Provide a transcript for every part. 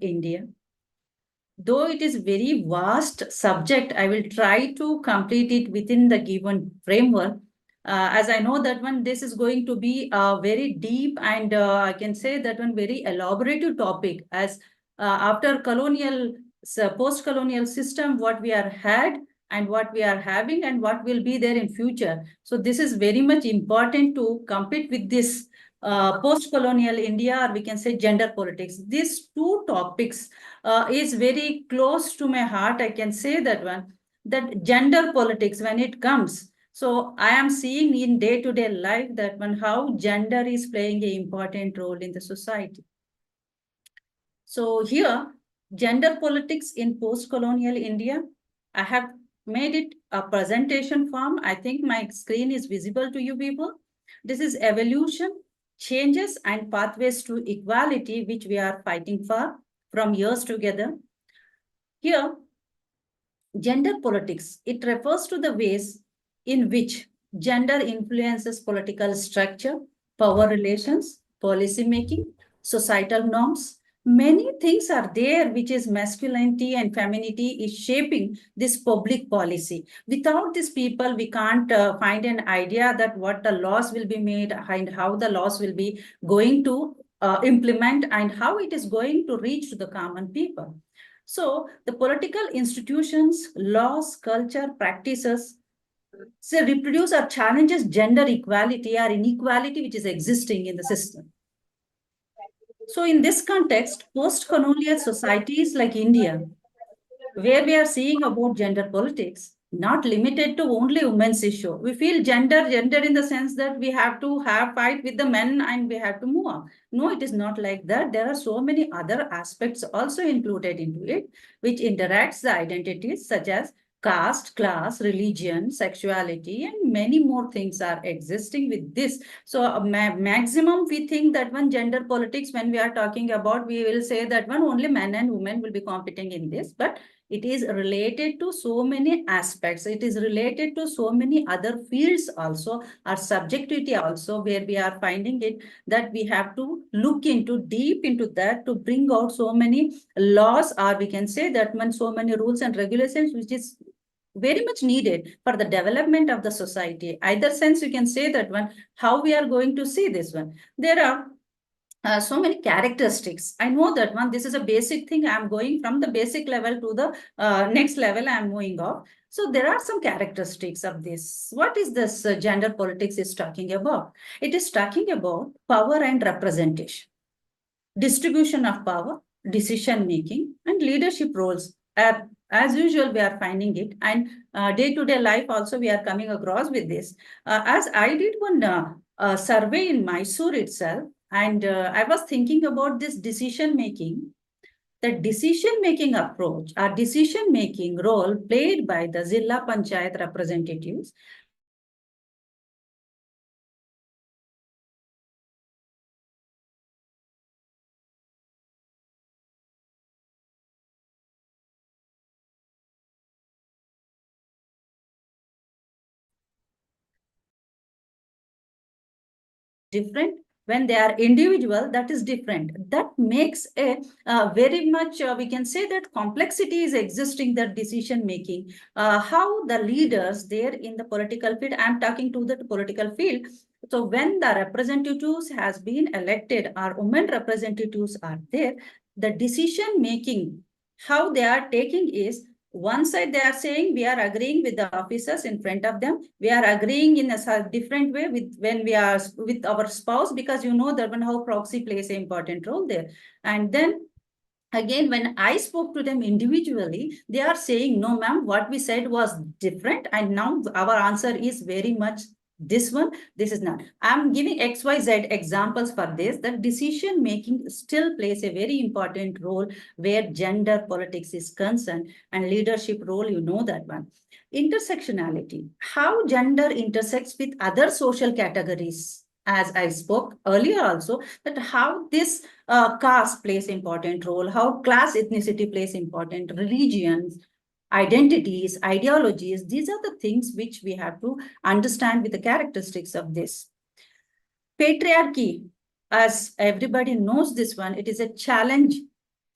India. Though it is very vast subject, I will try to complete it within the given framework. As I know that one, this is going to be a very deep and I can say that one very elaborative topic as after colonial, post-colonial system, what we are had and what we are having and what will be there in future. So this is very much important to compete with this post-colonial India, or we can say gender politics. These two topics is very close to my heart. I can say that one, that gender politics when it comes. So I am seeing in day-to-day life that one, how gender is playing an important role in the society. So here, gender politics in post-colonial India, I have made it a presentation form. I think my screen is visible to you people. This is evolution, changes and pathways to equality, which we are fighting for from years together. Here, gender politics, it refers to the ways in which gender influences political structure, power relations, policy making, societal norms. Many things are there which is masculinity and femininity is shaping this public policy. Without these people, we can't find an idea that what the laws will be made and how the laws will be going to implement and how it is going to reach to the common people. So the political institutions, laws, culture, practices, say reproduce or challenges gender equality or inequality which is existing in the system. So in this context, post-colonial societies like India, where we are seeing about gender politics, not limited to only women's issue. We feel gender in the sense that we have to have fight with the men and we have to move on. No, it is not like that. There are so many other aspects also included into it, which interacts the identities such as caste, class, religion, sexuality, and many more things are existing with this. So maximum we think that one gender politics, when we are talking about, we will say that one only men and women will be competing in this, but it is related to so many aspects. It is related to so many other fields also, or subjectivity also, where we are finding it that we have to look into deep into that to bring out so many laws, or we can say that when so many rules and regulations, which is very much needed for the development of the society. Either sense, you can say that one, how we are going to see this one. There are so many characteristics. I know that one, this is a basic thing. I'm going from the basic level to the next level I'm moving off. So there are some characteristics of this. What is this gender politics is talking about? It is talking about power and representation, distribution of power, decision making, and leadership roles. As usual, we are finding it, and day-to-day life also we are coming across with this. As I did one survey in Mysore itself, and I was thinking about this decision making, the decision-making approach or decision-making role played by the Zilla Panchayat representatives different. When they are individual, that is different. That makes a very much we can say that complexity is existing, that decision making, how the leaders there in the political field, I'm talking to the political field. So when the representatives has been elected or women representatives are there, the decision making, how they are taking is, one side they are saying we are agreeing with the officers in front of them, we are agreeing in a different way with when we are with our spouse, because you know that one how proxy plays an important role there. And then again, when I spoke to them individually, they are saying, no ma'am, what we said was different and now our answer is very much this one, this is not. I'm giving XYZ examples for this, that decision making still plays a very important role where gender politics is concerned, and leadership role, you know that one. Intersectionality, how gender intersects with other social categories. As I spoke earlier also, that how this caste plays important role, how class ethnicity plays important, religions, identities, ideologies, these are the things which we have to understand with the characteristics of this. Patriarchy, as everybody knows this one, it is a challenge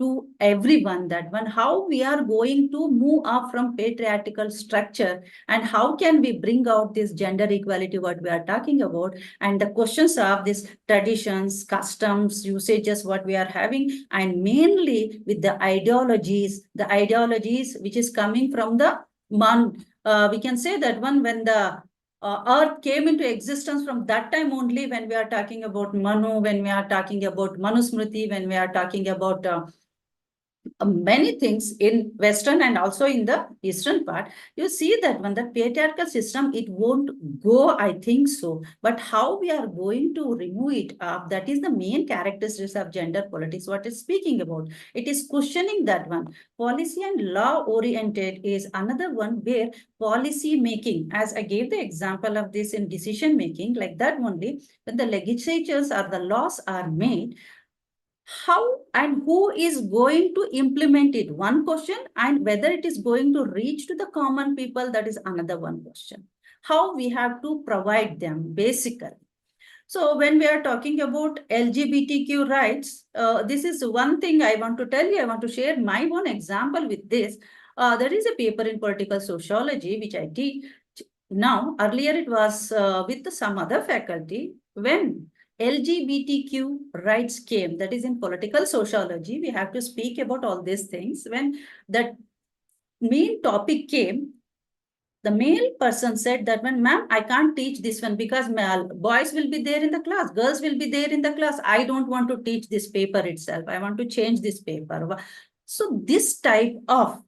to everyone that one, how we are going to move up from patriarchal structure and how can we bring out this gender equality, what we are talking about, and the questions of these traditions, customs, usages, what we are having, and mainly with the ideologies which is coming from the we can say that one, when the earth came into existence, from that time only, when we are talking about Manu, when we are talking about Manusmriti, when we are talking about many things in Western and also in the Eastern part, you see that when the patriarchal system, it won't go, I think so. But how we are going to remove it up, that is the main characteristics of gender politics, what is speaking about. It is questioning that one. Policy and law oriented is another one where policy making, as I gave the example of this in decision making, like that only, when the legislatures or the laws are made, how and who is going to implement it, one question, and whether it is going to reach to the common people, that is another one question. How we have to provide them basically. So when we are talking about LGBTQ rights, this is one thing I want to tell you. I want to share my own example with this. There is a paper in political sociology which I teach now. Earlier it was with some other faculty. When LGBTQ rights came, that is in political sociology, we have to speak about all these things. When that main topic came, the male person said that when, ma'am, I can't teach this one because boys will be there in the class, girls will be there in the class. I don't want to teach this paper itself. I want to change this paper. So this type of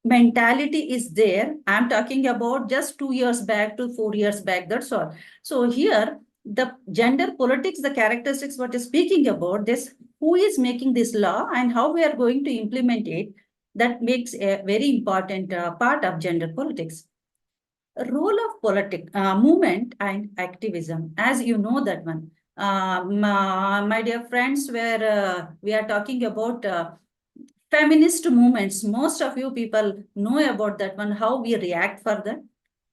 mentality is there. I'm talking about just 2 years back to 4 years back, that's all. So here, the gender politics, the characteristics what is speaking about this, who is making this law and how we are going to implement it, that makes a very important part of gender politics. Role of movement and activism, as you know that one. My dear friends, where we are talking about feminist movements, most of you people know about that one, how we react for that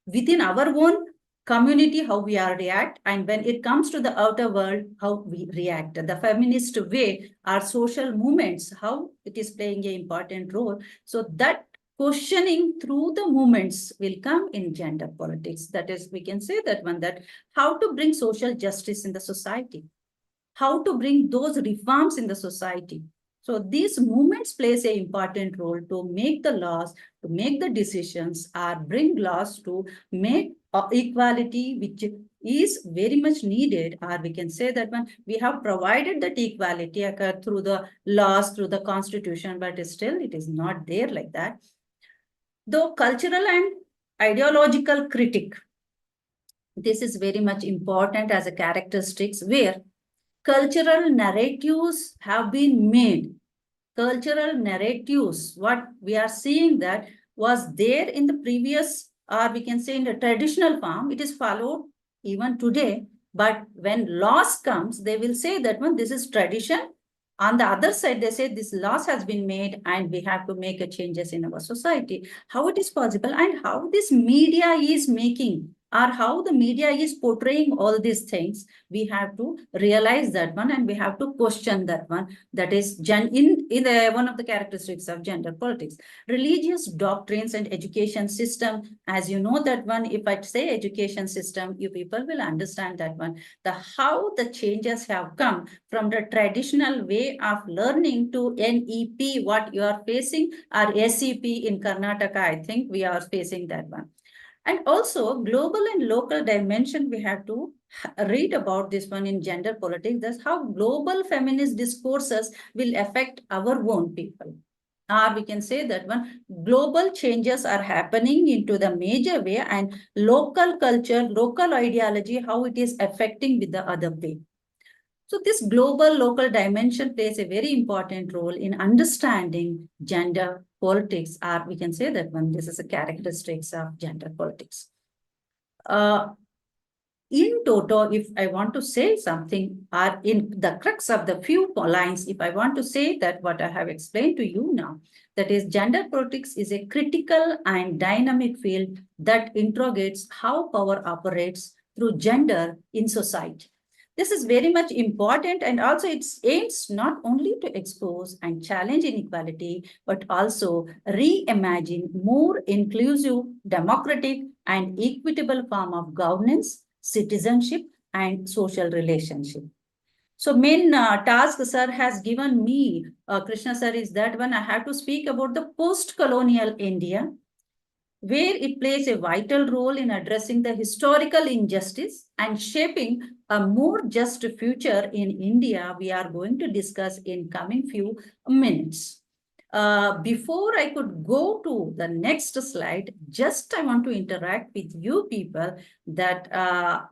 within our own community, how we are react, and when it comes to the outer world, how we react. The feminist way, our social movements, how it is playing an important role. So that questioning through the movements will come in gender politics. That is, we can say that one, that how to bring social justice in the society, how to bring those reforms in the society. So these movements plays an important role to make the laws, to make the decisions, or bring laws to make equality, which is very much needed, or we can say that when we have provided that equality through the laws, through the constitution, but still it is not there like that. Though cultural and ideological critic, this is very much important as a characteristics where cultural narratives have been made. Cultural narratives, what we are seeing that was there in the previous, or we can say in the traditional form, it is followed even today. But when loss comes, they will say that one, this is tradition. On the other side, they say this loss has been made and we have to make a changes in our society. How it is possible and how this media is making, or how the media is portraying all these things, we have to realize that one and we have to question that one. That is one of the characteristics of gender politics. Religious doctrines and education system, as you know that one, if I say education system, you people will understand that one. How the changes have come from the traditional way of learning to NEP, what you are facing, or SEP in Karnataka, I think we are facing that one. And also global and local dimension, we have to read about this one in gender politics. That's how global feminist discourses will affect our own people. Or we can say that one, global changes are happening into the major way, and local culture, local ideology, how it is affecting with the other way. So this global local dimension plays a very important role in understanding gender politics, or we can say that one, this is a characteristics of gender politics. In total, if I want to say something, or in the crux of the few lines, if I want to say that what I have explained to you now, that is gender politics is a critical and dynamic field that interrogates how power operates through gender in society. This is very much important, and also it aims not only to expose and challenge inequality, but also reimagine more inclusive, democratic, and equitable form of governance, citizenship, and social relationship. So main task sir has given me, Krishna sir, is that when I have to speak about the post-colonial India, where it plays a vital role in addressing the historical injustice and shaping a more just future in India, we are going to discuss in coming few minutes. Before I could go to the next slide, just I want to interact with you people that are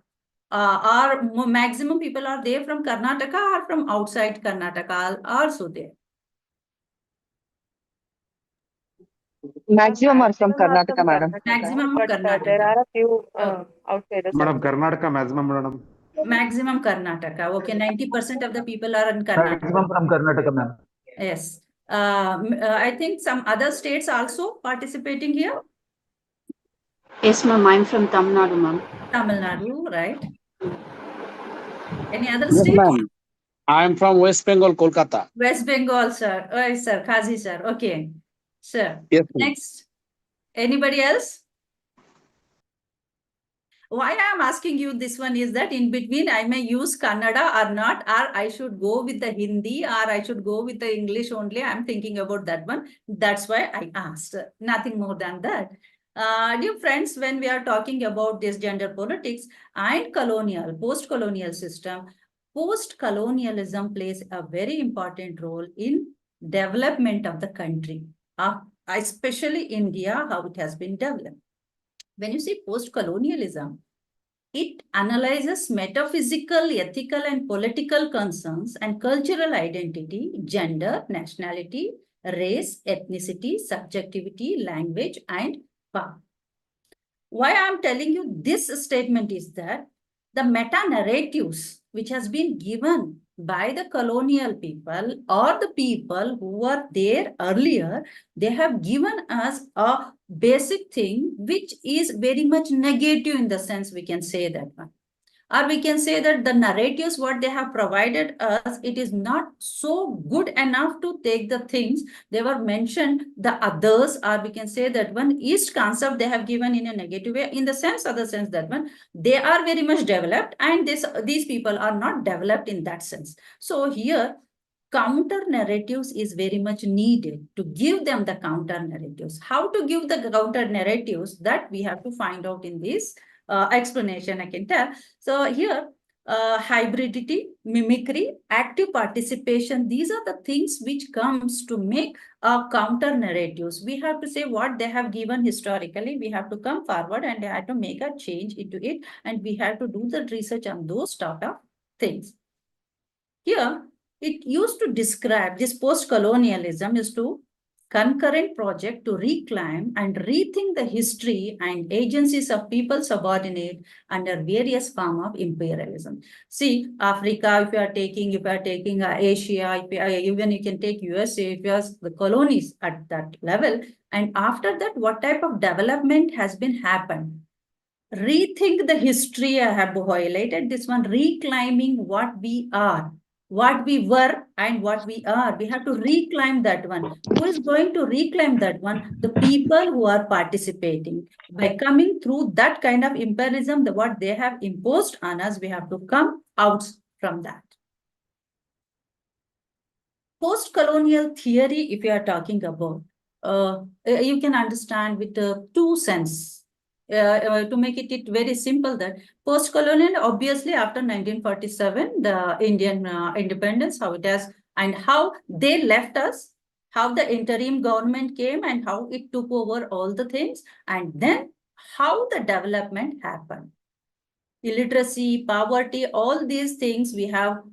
maximum people are there from Karnataka or from outside Karnataka also there. Maximum are from Karnataka, madam. Maximum but Karnataka. there are a few outsiders. Madam, Karnataka maximum, madam. Maximum Karnataka. Okay, 90% of the people are in Karnataka. Maximum from Karnataka, ma'am. Yes. I think some other states also participating here. Yes, ma'am. I'm from Tamil Nadu, ma'am. Tamil Nadu, right? Any other Yes, state? ma'am. I am from West Bengal, Kolkata. West Bengal, sir. Oh, yes, sir. Kazi, sir. Okay. Sir. Yes, ma'am. Next. Anybody else? Why I am asking you this one is that in between I may use Kannada or not, or I should go with the Hindi, or I should go with the English only. I'm thinking about that one. That's why I asked. Nothing more than that. Dear friends, when we are talking about this gender politics and colonial, post-colonial system, post-colonialism plays a very important role in development of the country, especially India, how it has been developed. When you say post-colonialism, it analyzes metaphysical, ethical, and political concerns and cultural identity, gender, nationality, race, ethnicity, subjectivity, language, and power. Why I'm telling you this statement is that the meta-narratives which has been given by the colonial people or the people who were there earlier, they have given us a basic thing which is very much negative in the sense we can say that one. Or we can say that the narratives what they have provided us, it is not so good enough to take the things they were mentioned the others, or we can say that one east concept they have given in a negative way, in the sense other sense that one they are very much developed and these people are not developed in that sense. So here counter narratives is very much needed to give them the counter narratives. How to give the counter narratives, that we have to find out in this explanation, I can tell. So here, hybridity, mimicry, active participation, these are the things which comes to make counter narratives. We have to say what they have given historically, we have to come forward and they have to make a change into it, and we have to do the research on those sort of things. Here, it used to describe this post-colonialism is to concurrent project to reclaim and rethink the history and agencies of people subordinate under various form of imperialism. See, Africa, if you are taking Asia, even you can take USA, if you are the colonies at that level. And after that, what type of development has been happened? Rethink the history, I have highlighted this one, reclaiming what we are, what we were and what we are. We have to reclaim that one. Who is going to reclaim that one? The people who are participating. By coming through that kind of imperialism, what they have imposed on us, we have to come out from that. Post-colonial theory, if you are talking about, you can understand with two sense. To make it very simple, that post-colonial, obviously after 1947, the Indian independence, how it has, and how they left us, how the interim government came and how it took over all the things, and then how the development happened. Illiteracy, poverty, all these things we are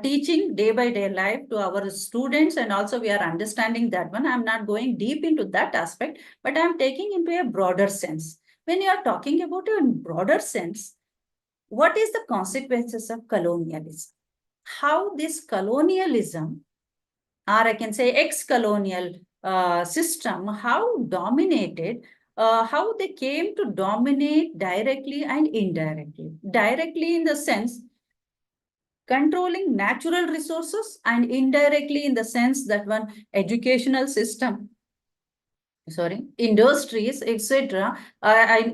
teaching day by day life to our students, and also we are understanding that one. I'm not going deep into that aspect, but I'm taking into a broader sense. When you are talking about a broader sense, what is the consequences of colonialism? How this colonialism, or I can say ex-colonial system, how dominated, how they came to dominate directly and indirectly. Directly in the sense, controlling natural resources, and indirectly in the sense that one educational system, industries, etc.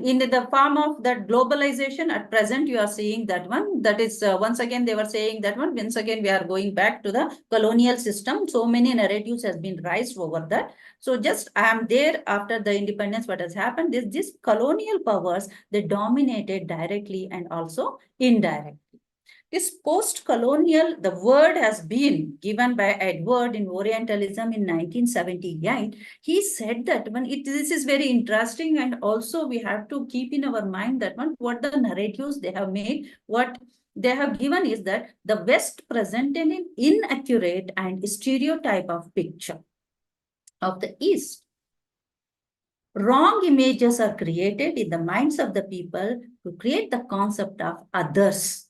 In the form of that globalization at present, you are seeing that one. That is, once again, they were saying that one. Once again, we are going back to the colonial system. So many narratives has been raised over that. So just I am there after the independence. What has happened is this colonial powers, they dominated directly and also indirectly. This post-colonial, the word has been given by Edward in Orientalism in 1978. He said that this is very interesting, and also we have to keep in our mind that what the narratives they have made, what they have given is that the West presented an inaccurate and stereotype of picture of the East. Wrong images are created in the minds of the people to create the concept of others.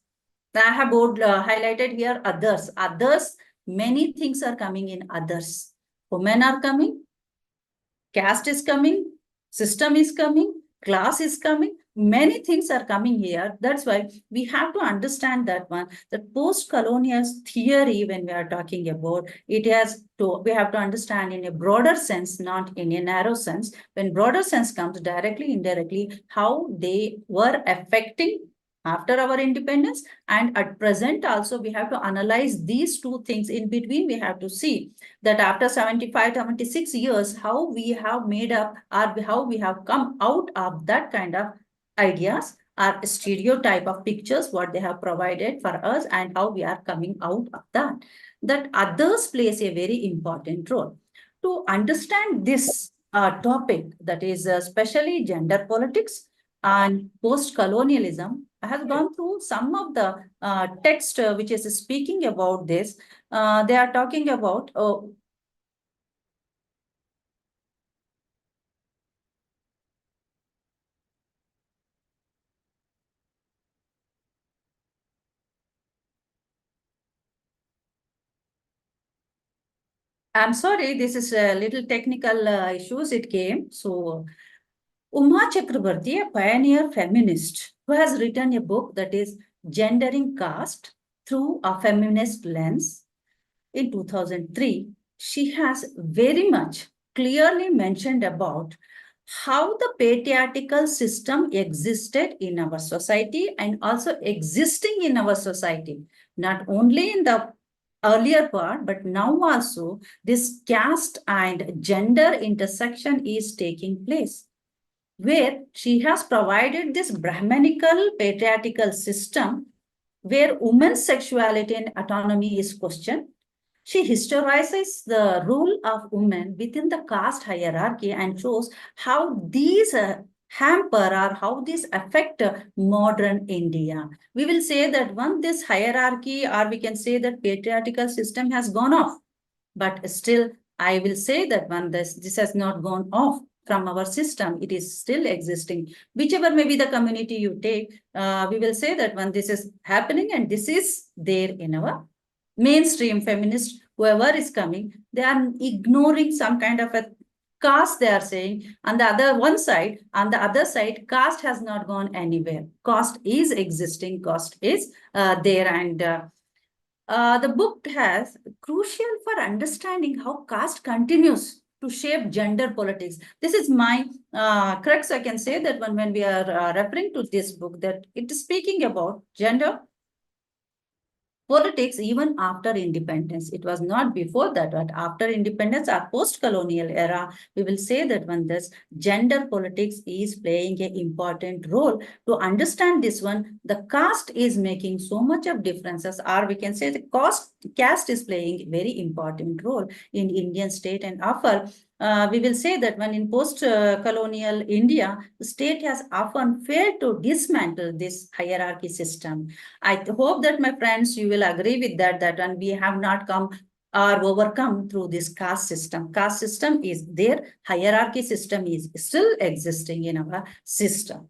I have highlighted here others. Others, many things are coming in others. Women are coming, caste is coming, system is coming, class is coming. Many things are coming here. That's why we have to understand that one. The post-colonial theory, when we are talking about, we have to understand in a broader sense, not in a narrow sense. When broader sense comes directly, indirectly, how they were affecting after our independence, and at present also we have to analyze these two things. In between, we have to see that after 75, 76 years, how we have made up, or how we have come out of that kind of ideas, or stereotype of pictures, what they have provided for us, and how we are coming out of that. That others plays a very important role. To understand this topic, that is especially gender politics and post-colonialism, I have gone through some of the text which is speaking about this. They are talking about I'm sorry, this is a little technical issues it came. So Uma Chakrabarti, a pioneer feminist who has written a book that is Gendering Caste Through a Feminist Lens in 2003, she has very much clearly mentioned about how the patriarchal system existed in our society and also existing in our society, not only in the earlier part, but now also this caste and gender intersection is taking place, where she has provided this Brahmanical patriarchal system where women's sexuality and autonomy is questioned. She historizes the role of women within the caste hierarchy and shows how these hamper or how these affect modern India. We will say that this hierarchy, or we can say that patriarchal system has gone off, but still I will say that this has not gone off from our system. It is still existing. Whichever may be the community you take, we will say that this is happening, and this is there in our mainstream feminist, whoever is coming, they are ignoring some kind of a caste, they are saying. On the other side, caste has not gone anywhere. Caste is existing, caste is there, and the book has crucial for understanding how caste continues to shape gender politics. This is my crux. I can say that when we are referring to this book, that it is speaking about gender politics even after independence. It was not before that, but after independence or post-colonial era, we will say that this gender politics is playing an important role. To understand this one, the caste is making so much of differences, or we can say the caste is playing a very important role in Indian state, and offer we will say that when in post-colonial India, the state has often failed to dismantle this hierarchy system. I hope that my friends, you will agree with that when we have not come or overcome through this caste system. Caste system is there, hierarchy system is still existing in our system.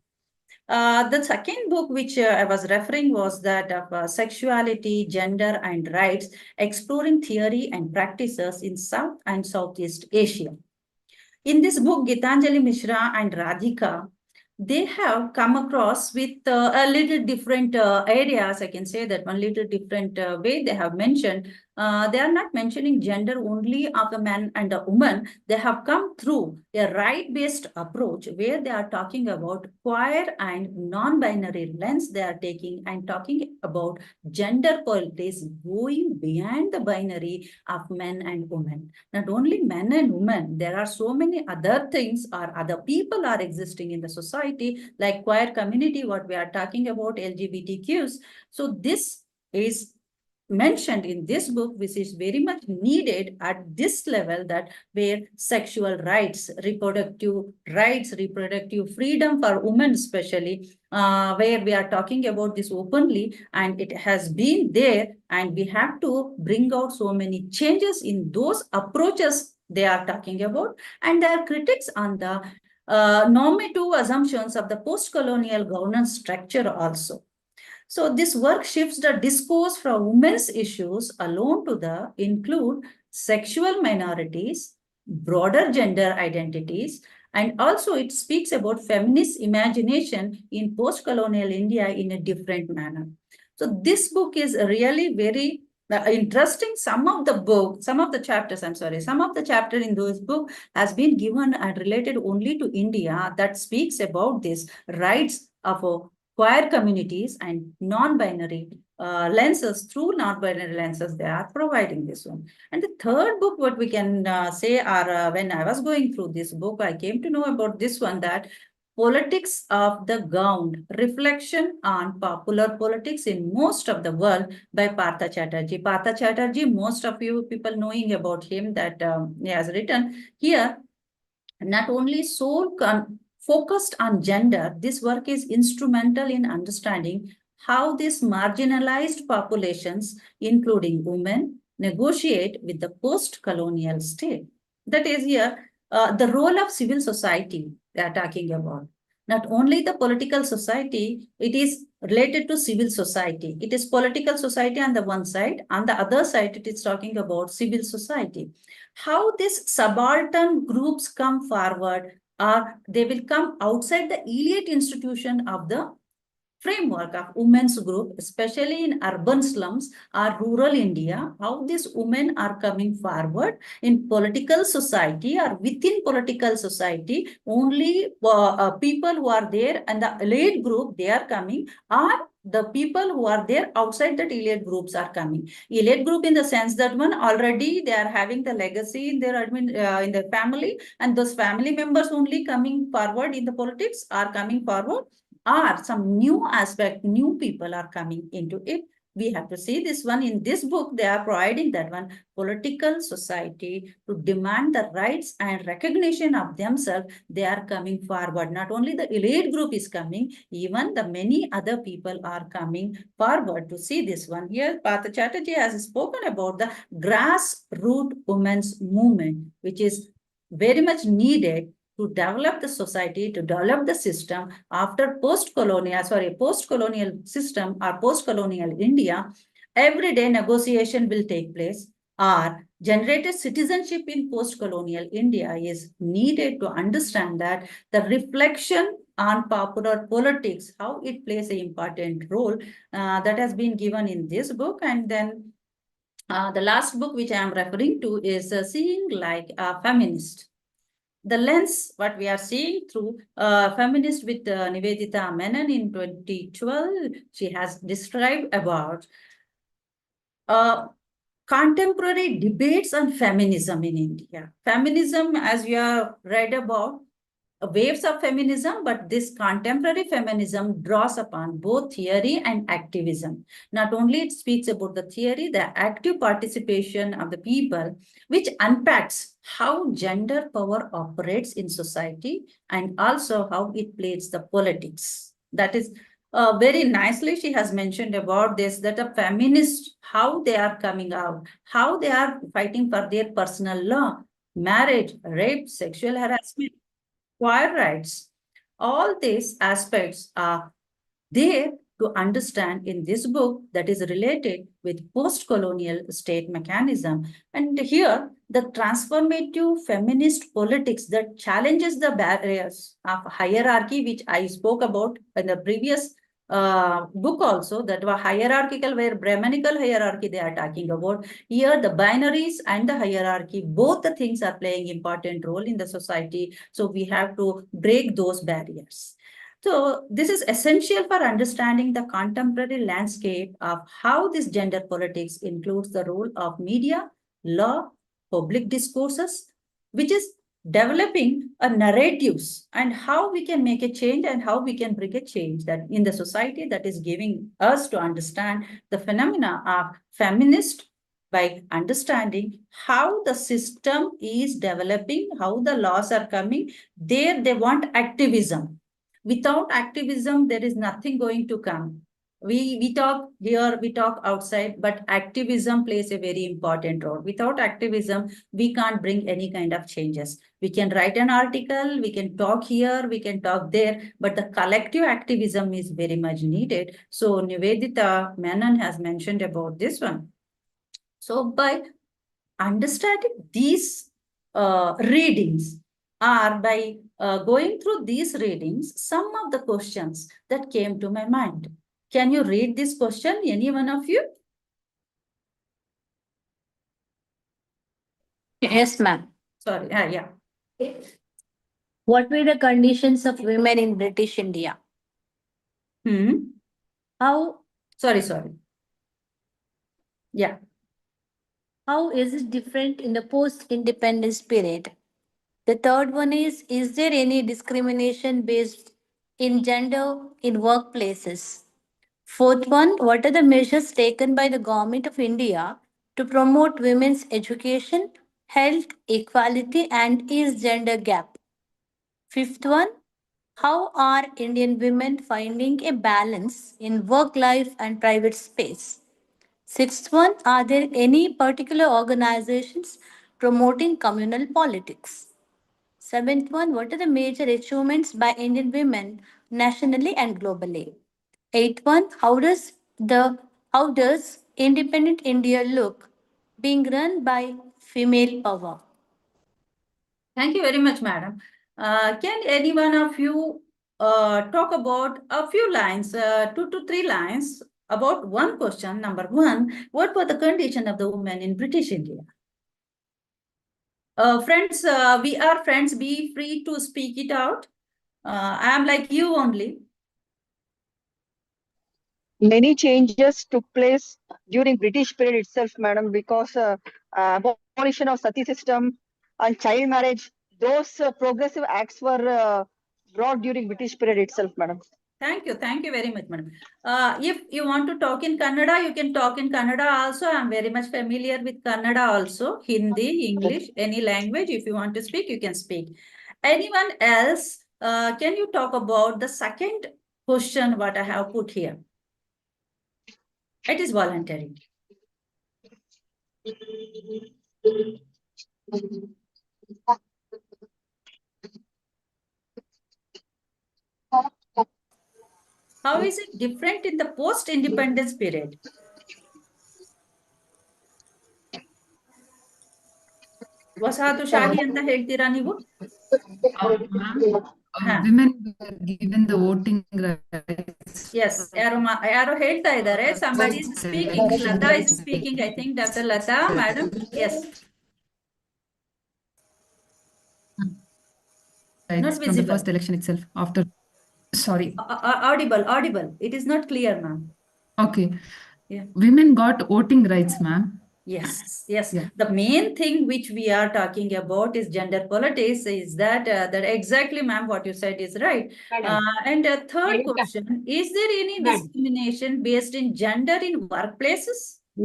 The second book which I was referring was that of Sexuality, Gender and Rights, Exploring Theory and Practices in South and Southeast Asia. In this book, Gitanjali Mishra and Radhika, they have come across with a little different areas. I can say that one little different way they have mentioned. They are not mentioning gender only of a man and a woman. They have come through a right-based approach where they are talking about queer and non-binary lens they are taking and talking about gender politics going beyond the binary of men and women. Not only men and women, there are so many other things or other people are existing in the society, like queer community, what we are talking about, LGBTQs. So this is mentioned in this book, which is very much needed at this level, that where sexual rights, reproductive freedom for women especially, where we are talking about this openly, and it has been there, and we have to bring out so many changes in those approaches they are talking about, and their critics on the normative assumptions of the post-colonial governance structure also. So this work shifts the discourse from women's issues alone to the include sexual minorities, broader gender identities, and also it speaks about feminist imagination in post-colonial India in a different manner. So this book is really very interesting. Some of the chapters in those book has been given and related only to India, that speaks about this rights of queer communities and non-binary lenses. Through non-binary lenses, they are providing this one. And the third book, what we can say are, when I was going through this book, I came to know about this one, that Politics of the Gown, Reflection on Popular Politics in Most of the World by Partha Chatterjee. Partha Chatterjee, most of you people knowing about him, that he has written here, not only focused on gender, this work is instrumental in understanding how these marginalized populations, including women, negotiate with the post-colonial state. That is here, the role of civil society they are talking about. Not only the political society, it is related to civil society. It is political society on the one side, on the other side, it is talking about civil society. How these subaltern groups come forward, or they will come outside the elite institution of the framework of women's group, especially in urban slums or rural India, how these women are coming forward in political society or within political society. Only people who are there and the elite group, they are coming, or the people who are there outside that elite groups are coming. Elite group in the sense that one already they are having the legacy in their in their family, and those family members only coming forward in the politics are coming forward, or some new aspect, new people are coming into it. We have to see this one in this book. They are providing that one, political society to demand the rights and recognition of themselves. They are coming forward. Not only the elite group is coming, even the many other people are coming forward to see this one. Here, Partha Chatterjee has spoken about the grassroots women's movement, which is very much needed to develop the society, to develop the system after post-colonial system or post-colonial India. Everyday negotiation will take place, or generated citizenship in post-colonial India is needed to understand that the reflection on popular politics, how it plays an important role, that has been given in this book. And then the last book which I am referring to is Seeing Like a Feminist. The lens, what we are seeing through Feminist with Nivedita Menon in 2012, she has described about contemporary debates on feminism in India. Feminism, as you have read about, waves of feminism, but this contemporary feminism draws upon both theory and activism. Not only it speaks about the theory, the active participation of the people, which unpacks how gender power operates in society and also how it plays the politics. That is very nicely she has mentioned about this, that a feminist, how they are coming out, how they are fighting for their personal law, marriage, rape, sexual harassment, queer rights. All these aspects are there to understand in this book that is related with post-colonial state mechanism. And here, the transformative feminist politics that challenges the barriers of hierarchy, which I spoke about in the previous book also, that were hierarchical, where Brahmanical hierarchy they are talking about. Here, the binaries and the hierarchy, both the things are playing important role in the society. So we have to break those barriers. So this is essential for understanding the contemporary landscape of how this gender politics includes the role of media, law, public discourses, which is developing a narratives and how we can make a change and how we can bring a change that in the society that is giving us to understand the phenomena of feminist by understanding how the system is developing, how the laws are coming. There they want activism. Without activism, there is nothing going to come. We talk here, we talk outside, but activism plays a very important role. Without activism, we can't bring any kind of changes. We can write an article, we can talk here, we can talk there, but the collective activism is very much needed. So Nivedita Menon has mentioned about this one. So by understanding these readings, or by going through these readings, some of the questions that came to my mind. Can you read this question, any one of you? Yes, ma'am. Sorry, yeah. What were the conditions of women in British India? How Sorry. Yeah. how is it different in the post-independence period? The third one is there any discrimination based in gender in workplaces? Fourth one, what are the measures taken by the government of India to promote women's education, health, equality, and is gender gap? Fifth one, how are Indian women finding a balance in work life and private space? Sixth one, are there any particular organizations promoting communal politics? Seventh one, what are the major achievements by Indian women nationally and globally? Eighth one, how does independent India look being run by female power? Thank you very much, madam. Can any one of you talk about a few lines, 2 to 3 lines about one question? Number one, what were the condition of the women in British India? Friends, we are friends. Be free to speak it out. I am like you only. Many changes took place during British period itself, madam, because abolition of sati system and child marriage, those progressive acts were brought during British period itself, madam. Thank you very much, madam. If you want to talk in Kannada, you can talk in Kannada also. I'm very much familiar with Kannada also, Hindi, English, any language. If you want to speak, you can speak. Anyone else, can you talk about the second question what I have put here? It is voluntary. How is it different in the post-independence period? ವಸಾಹತುಶಾಹಿ ಅಂತ ಹೇಳ್ತೀರಾ ನೀವು? Women were given the voting rights. Yes, ಯಾರೋ ಹೇಳ್ತಾ ಇದ್ದಾರೆ. Somebody is speaking. Lata is speaking. I think Dr. Lata, madam. Yes. Not From the first election itself. After, sorry. Audible. It is not clear, ma'am. Okay. Yeah. Women got voting rights, ma'am. Yes. Yeah. The main thing which we are talking about is gender politics. Is that exactly, ma'am? What you said is right. And a third question: is there any discrimination based in gender in workplaces?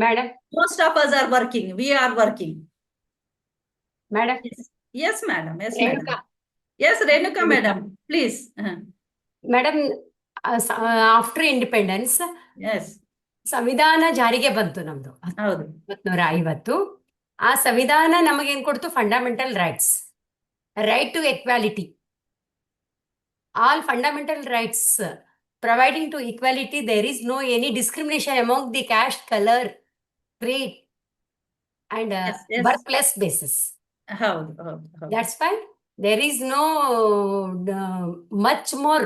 Madam. Most of us are working. We are working. Madam. Yes, madam. Renuka. Yes, Renuka, madam. Please. Madam, after independence. Yes. ಸಂವಿಧಾನ ಜಾರಿಗೆ ಬಂತು ನಮ್ದು. ಹೌದು. 1950. ಆ ಸಂವಿಧಾನ ನಮಗೇನ್ ಕೊಡ್ತು? Fundamental rights, right to equality. All fundamental rights providing to equality, there is no any discrimination among the caste, color, creed, and Yes, yes. workplace basis. How? That's fine. There is no much more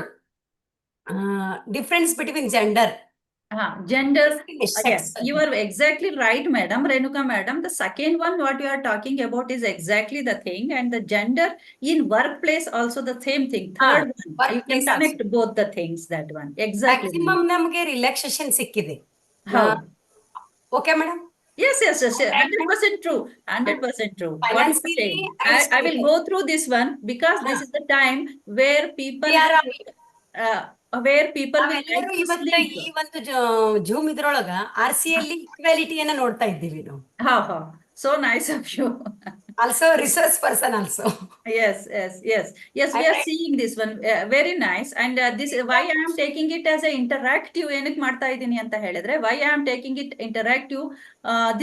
difference between gender. Gender, Sex. yes, you are exactly right, Madam Renuka, Madam. The second one, what you are talking about is exactly the thing, and the gender in workplace also the same thing. Third one, you can workplace connect both the things, that one. Exactly. Maximum ನಮಗೆ relaxation ಸಿಕ್ಕಿದೆ. How? Okay, madam? Yes, yes, yes, yes. 100% true. 100% true. What is the Financially saying? and I will go through this one because this is the time where people We are where people will ನಾವೆಲ್ಲರೂ like to ಇವತ್ತ sleep. ಈ ಒಂದು zoom ಇದ್ರೊಳಗ RC-ಯಲ್ಲಿ ಇಕ್ವಾಲಿಟಿಯನ್ನ ನೋಡ್ತಾ ಇದ್ದೀವಿ ನಾವು. Ha. So nice of you. Also resource person also. Yes, yes. We are seeing this one. Very nice. And this why I am taking it as a interactive. ಏನಕ್ಕೆ ಮಾಡ್ತಾ ಇದ್ದೀನಿ ಅಂತ ಹೇಳಿದ್ರೆ, why I am taking it interactive.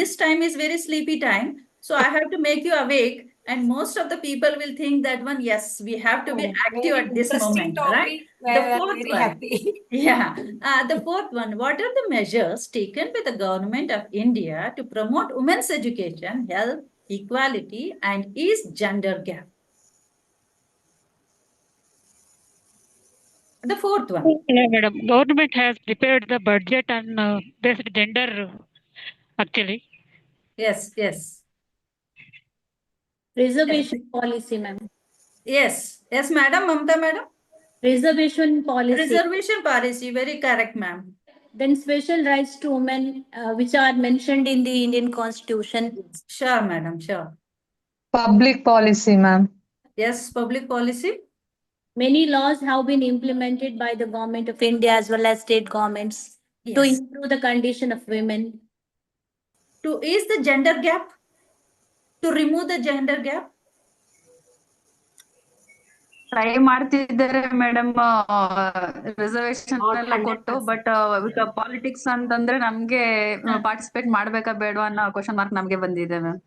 This time is very sleepy time. So I have to make you awake. And most of the people will think that one, yes, we have to be active Very at this interesting moment, topic. right? We The are fourth very one. happy. Yeah. The fourth one, what are the measures taken by the government of India to promote women's education, health, equality, and ease gender gap? The fourth one. No, madam. Government has prepared the budget on based gender, actually. Yes. Reservation policy, ma'am. Yes, madam, Mamta madam. Reservation policy. Reservation policy, very correct, ma'am. Then special rights to women, which are mentioned in the Indian Constitution. Sure, madam, sure. Public policy, ma'am. Yes, public policy. Many laws have been implemented by the government of India as well as state governments to Yes. improve the condition of women. To ease the gender gap, to remove the gender gap. Try ಮಾಡ್ತಿದ್ದಾರೆ madam reservation ಎಲ್ಲ ಕೊಟ್ಟು, but politics ಅಂತಂದ್ರೆ ನಮ್ಗೆ participate ಮಾಡ್ಬೇಕಾ ಬೇಡವಾ ಅನ್ನೋ question mark ನಮ್ಗೆ ಬಂದಿದೆ ಮ್ಯಾಮ್.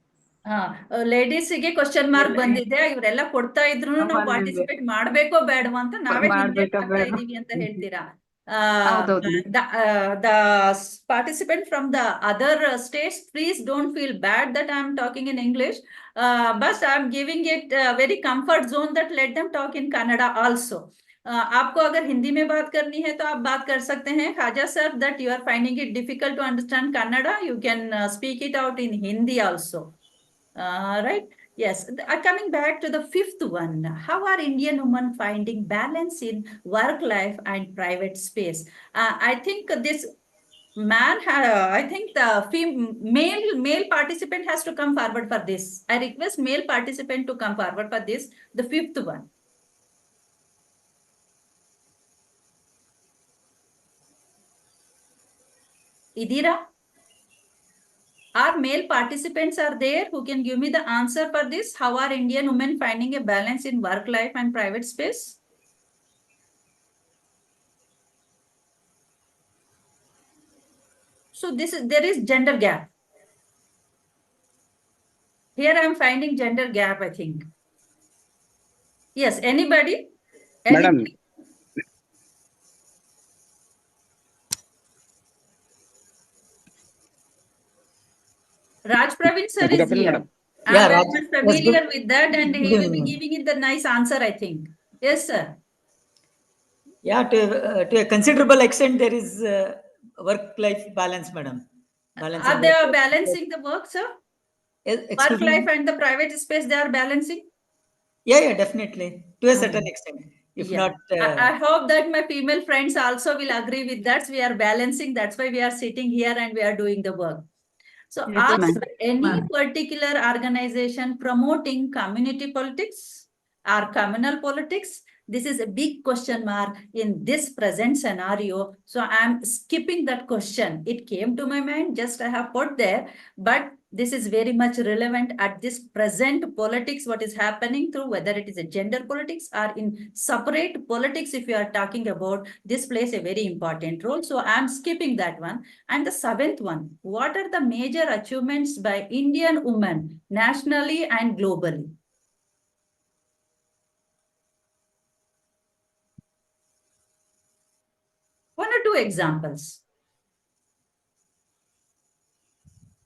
ಲೇಡೀಸ್ಗೆ ಕ್ವಶನ್ ಮಾರ್ಕ್ ಬಂದಿದೆ. ಇವರೆಲ್ಲ ಕೊಡ್ತಾ ಇದ್ರು ನಾವು ಪಾರ್ಟಿಸಿಪೇಟ್ ಮಾಡ್ಬೇಕೋ ಬೇಡವಾ ಅಂತ ನಾವೇ ಮಾಡ್ತಾ ಇದೀವಿ ಅಂತ ಹೇಳ್ತೀರಾ. The participant from the other states, please don't feel bad that I'm talking in English, but I'm giving it a very comfort zone that let them talk in Kannada also. आपको अगर हिंदी में बात करनी है तो आप बात कर सकते हैं. Khaja sir, that you are finding it difficult to understand Kannada, you can speak it out in Hindi also. Right? Yes. Coming back to the fifth one, how are Indian women finding balance in work life and private space? I think this man, I think the male participant has to come forward for this. I request male participant to come forward for this, the fifth one. Idira? Our male participants are there who can give me the answer for this. How are Indian women finding a balance in work life and private space? So there is gender gap. Here I am finding gender gap, I think. Yes, anybody? Madam. Raj Praveen sir is here. I'm very much familiar with that, and he will be giving it the nice answer, I think. Yes, sir. Yeah, to a considerable extent, there is work-life balance, madam. Are they balancing the work, sir? Work life and the private space, they are balancing? Yeah, definitely. To a certain extent. If not... I hope that my female friends also will agree with that. We are balancing. That's why we are sitting here and we are doing the work. So ask any particular organization promoting community politics or communal politics. This is a big question mark in this present scenario. So I'm skipping that question. It came to my mind, just I have put there, but this is very much relevant at this present politics, what is happening through, whether it is a gender politics or in separate politics. If you are talking about, this plays a very important role. So I'm skipping that one. And the seventh one, what are the major achievements by Indian women nationally and globally? two examples.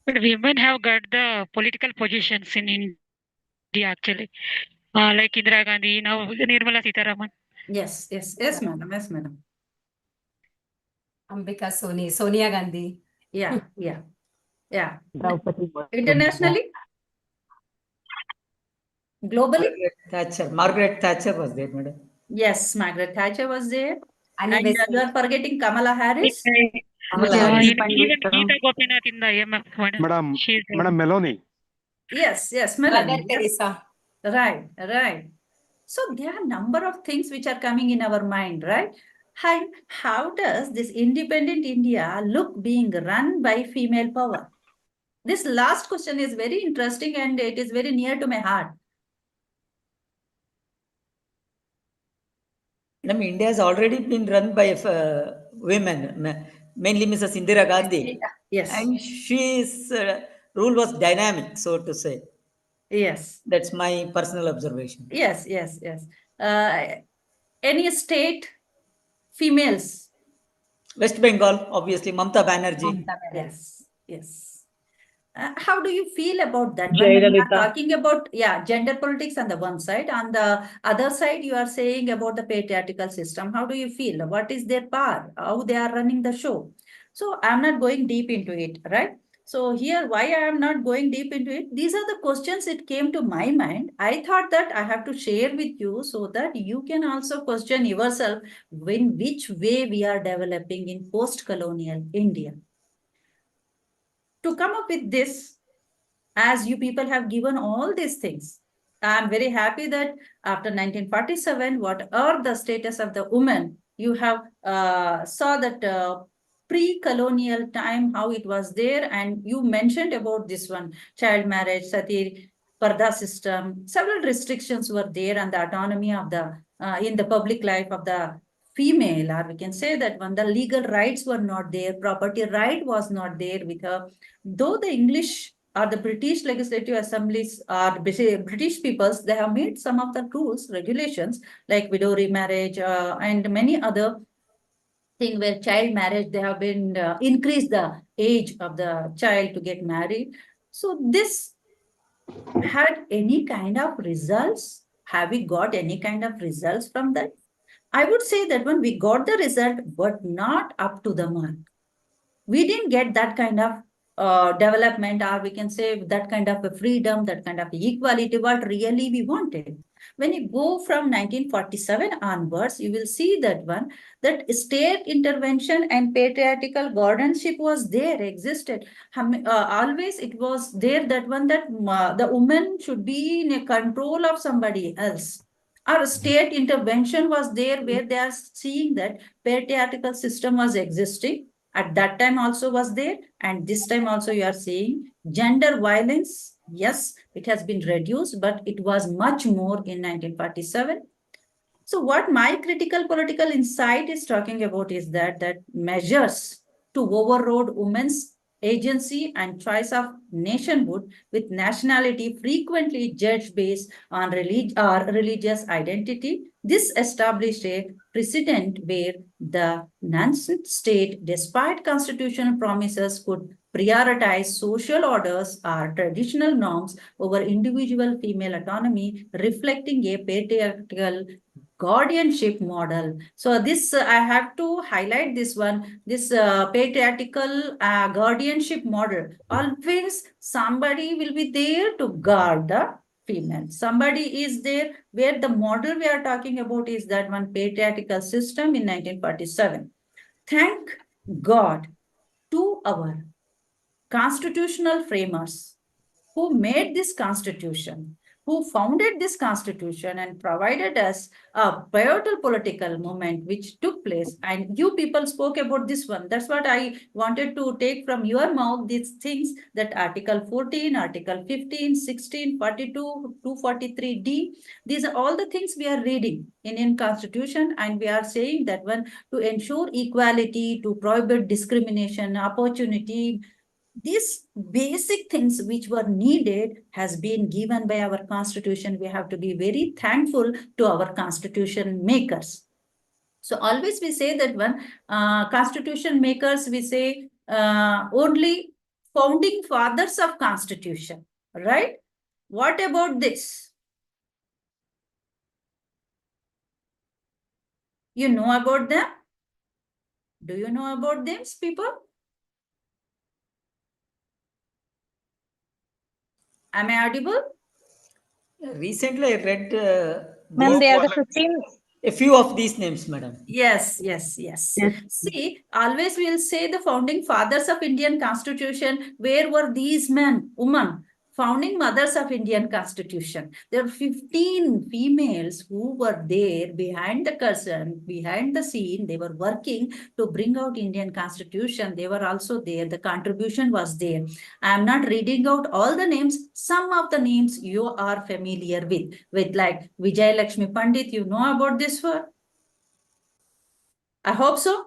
But women have got the political positions in India actually. Like Indira Gandhi, now Nirmala Sitaraman. Yes, madam. Yes, madam. Ambika Sonia Gandhi. Yeah. Internationally? Globally? Margaret Thatcher was there, madam. Yes, Margaret Thatcher was there. Annie And Besant. you are forgetting Kamala Harris? Even Geeta Gopinath in the IMF. Madam, She's Madam Meloni. Yes, Mother Melanie. Yes. Teresa. Right. So there are a number of things which are coming in our mind, right? How does this independent India look being run by female power? This last question is very interesting and it is very near to my heart. Madam, India has already been run by women, mainly Mrs. Indira Gandhi. Yes. And she's rule was dynamic, so to say. Yes. That's my personal observation. Yes. Any state females? West Bengal, obviously, Mamata Banerjee. Yes. How do you feel about that? When you are talking about, gender politics on the one side, on the other side, you are saying about the patriarchal system. How do you feel? What is their power? How they are running the show? So I'm not going deep into it, right? So here, why I am not going deep into it? These are the questions that came to my mind. I thought that I have to share with you so that you can also question yourself in which way we are developing in post-colonial India. To come up with this, as you people have given all these things, I'm very happy that after 1947, what are the status of the women? You have saw that pre-colonial time, how it was there. And you mentioned about this one, child marriage, sati, parda system, several restrictions were there and the autonomy of the, in the public life of the female, or we can say that when the legal rights were not there, property right was not there with her. Though the English or the British legislative assemblies or British peoples, they have made some of the rules, regulations like widow remarriage and many other things where child marriage, they have been increased the age of the child to get married. So this had any kind of results? Have we got any kind of results from that? I would say that when we got the result, but not up to the mark. We didn't get that kind of development, or we can say that kind of a freedom, that kind of equality, what really we wanted. When you go from 1947 onwards, you will see that state intervention and patriarchal guardianship was there, existed. Always it was there that the woman should be in control of somebody else. Our state intervention was there where they are seeing that patriarchal system was existing. At that time also was there, and this time also you are seeing gender violence. Yes, it has been reduced, but it was much more in 1947. So what my critical political insight is talking about is that measures to override women's agency and choice of nationhood with nationality frequently judged based on religious identity. This established a precedent where the nation-state, despite constitutional promises, could prioritize social orders or traditional norms over individual female autonomy, reflecting a patriarchal guardianship model. So this, I have to highlight this one, this patriarchal guardianship model. Always somebody will be there to guard the female. Somebody is there where the model we are talking about is that one patriarchal system in 1947. Thank God to our constitutional framers who made this constitution, who founded this constitution and provided us a pivotal political movement which took place. And you people spoke about this one. That's what I wanted to take from your mouth, these things that Article 14, Article 15, 16, 42, 243D, these are all the things we are reading in Indian Constitution, and we are saying that one to ensure equality, to prohibit discrimination, opportunity, these basic things which were needed has been given by our constitution. We have to be very thankful to our constitution makers. So always we say that one, constitution makers, we say only founding fathers of constitution, right? What about this? You know about them? Do you know about them, people? Am I audible? Recently, I read Ma'am, they are the 15. a few of these names, madam. Yes. See, always we'll say the founding fathers of Indian Constitution. Where were these men, women? Founding mothers of Indian Constitution. There were 15 females who were there behind the curtain, behind the scene. They were working to bring out Indian Constitution. They were also there. The contribution was there. I am not reading out all the names. Some of the names you are familiar with like Vijay Lakshmi Pandit. You know about this one? I hope so.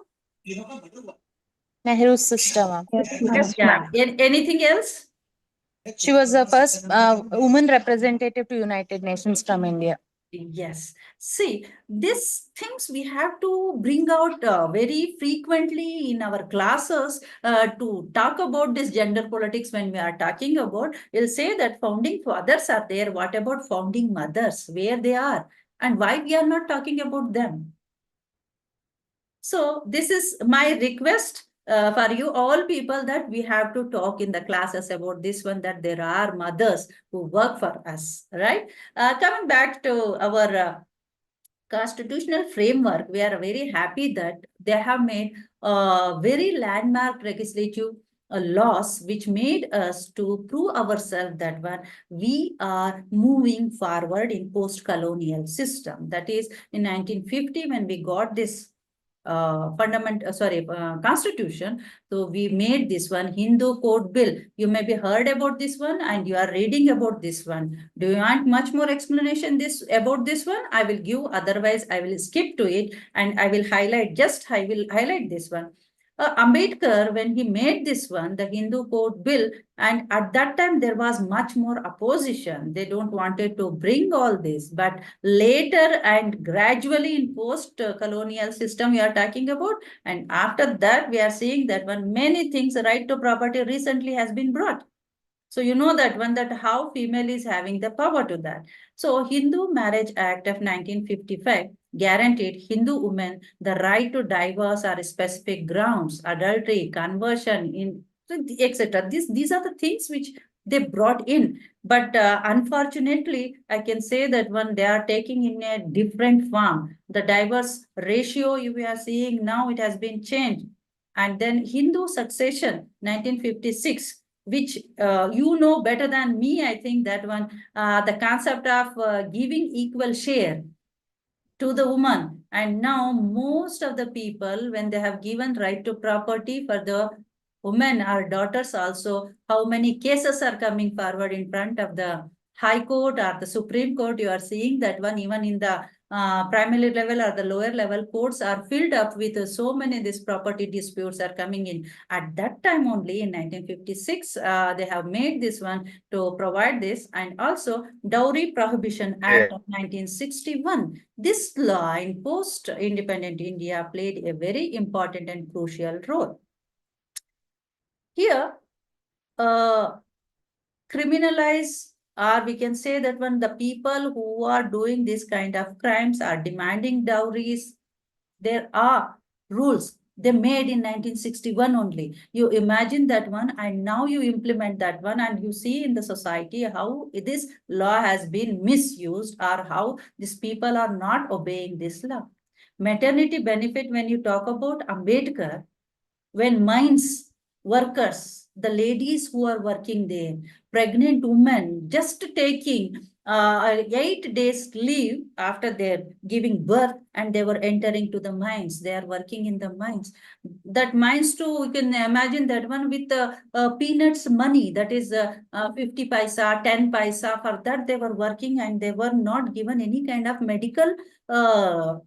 Nehru's sister, ma'am. Yeah. Anything else? She was the first woman representative to United Nations from India. Yes. See, these things we have to bring out very frequently in our classes to talk about this gender politics. When we are talking about, we'll say that founding fathers are there. What about founding mothers? Where they are and why we are not talking about them? So this is my request for you all people, that we have to talk in the classes about this one, that there are mothers who work for us, right? Coming back to our constitutional framework, we are very happy that they have made very landmark legislative laws which made us to prove ourselves that one, we are moving forward in post-colonial system. That is in 1950 when we got this constitution. So we made this one Hindu Code Bill. You may be heard about this one and you are reading about this one. Do you want much more explanation about this one? I will give, otherwise I will skip to it and I will highlight this one. Ambedkar, when he made this one, the Hindu Code Bill, and at that time there was much more opposition. They don't wanted to bring all this, but later and gradually in post-colonial system we are talking about, and after that we are seeing that when many things, right to property recently has been brought. So you know that one, that how female is having the power to that. So Hindu Marriage Act of 1955 guaranteed Hindu women the right to divorce or specific grounds, adultery, conversion, in etc. These are the things which they brought in. But unfortunately, I can say that when they are taking in a different form, the divorce ratio we are seeing now, it has been changed. And then Hindu succession, 1956, which you know better than me, I think that one, the concept of giving equal share to the woman. And now most of the people, when they have given right to property for the women or daughters also, how many cases are coming forward in front of the High Court or the Supreme Court? You are seeing that one, even in the primary level or the lower level, courts are filled up with so many these property disputes are coming in. At that time only in 1956, they have made this one to provide this. And also Dowry Prohibition Act of 1961. This law in post-independent India played a very important and crucial role. Here, criminalize, or we can say that when the people who are doing this kind of crimes are demanding dowries, there are rules they made in 1961 only. You imagine that one, and now you implement that one, and you see in the society how this law has been misused, or how these people are not obeying this law. Maternity benefit, when you talk about Ambedkar, when mines workers, the ladies who are working there, pregnant women, just taking 8 days leave after their giving birth, and they were entering to the mines. They are working in the mines. That mines too, you can imagine that one with the peanuts money, that is 50 paisa, 10 paisa, for that they were working, and they were not given any kind of medical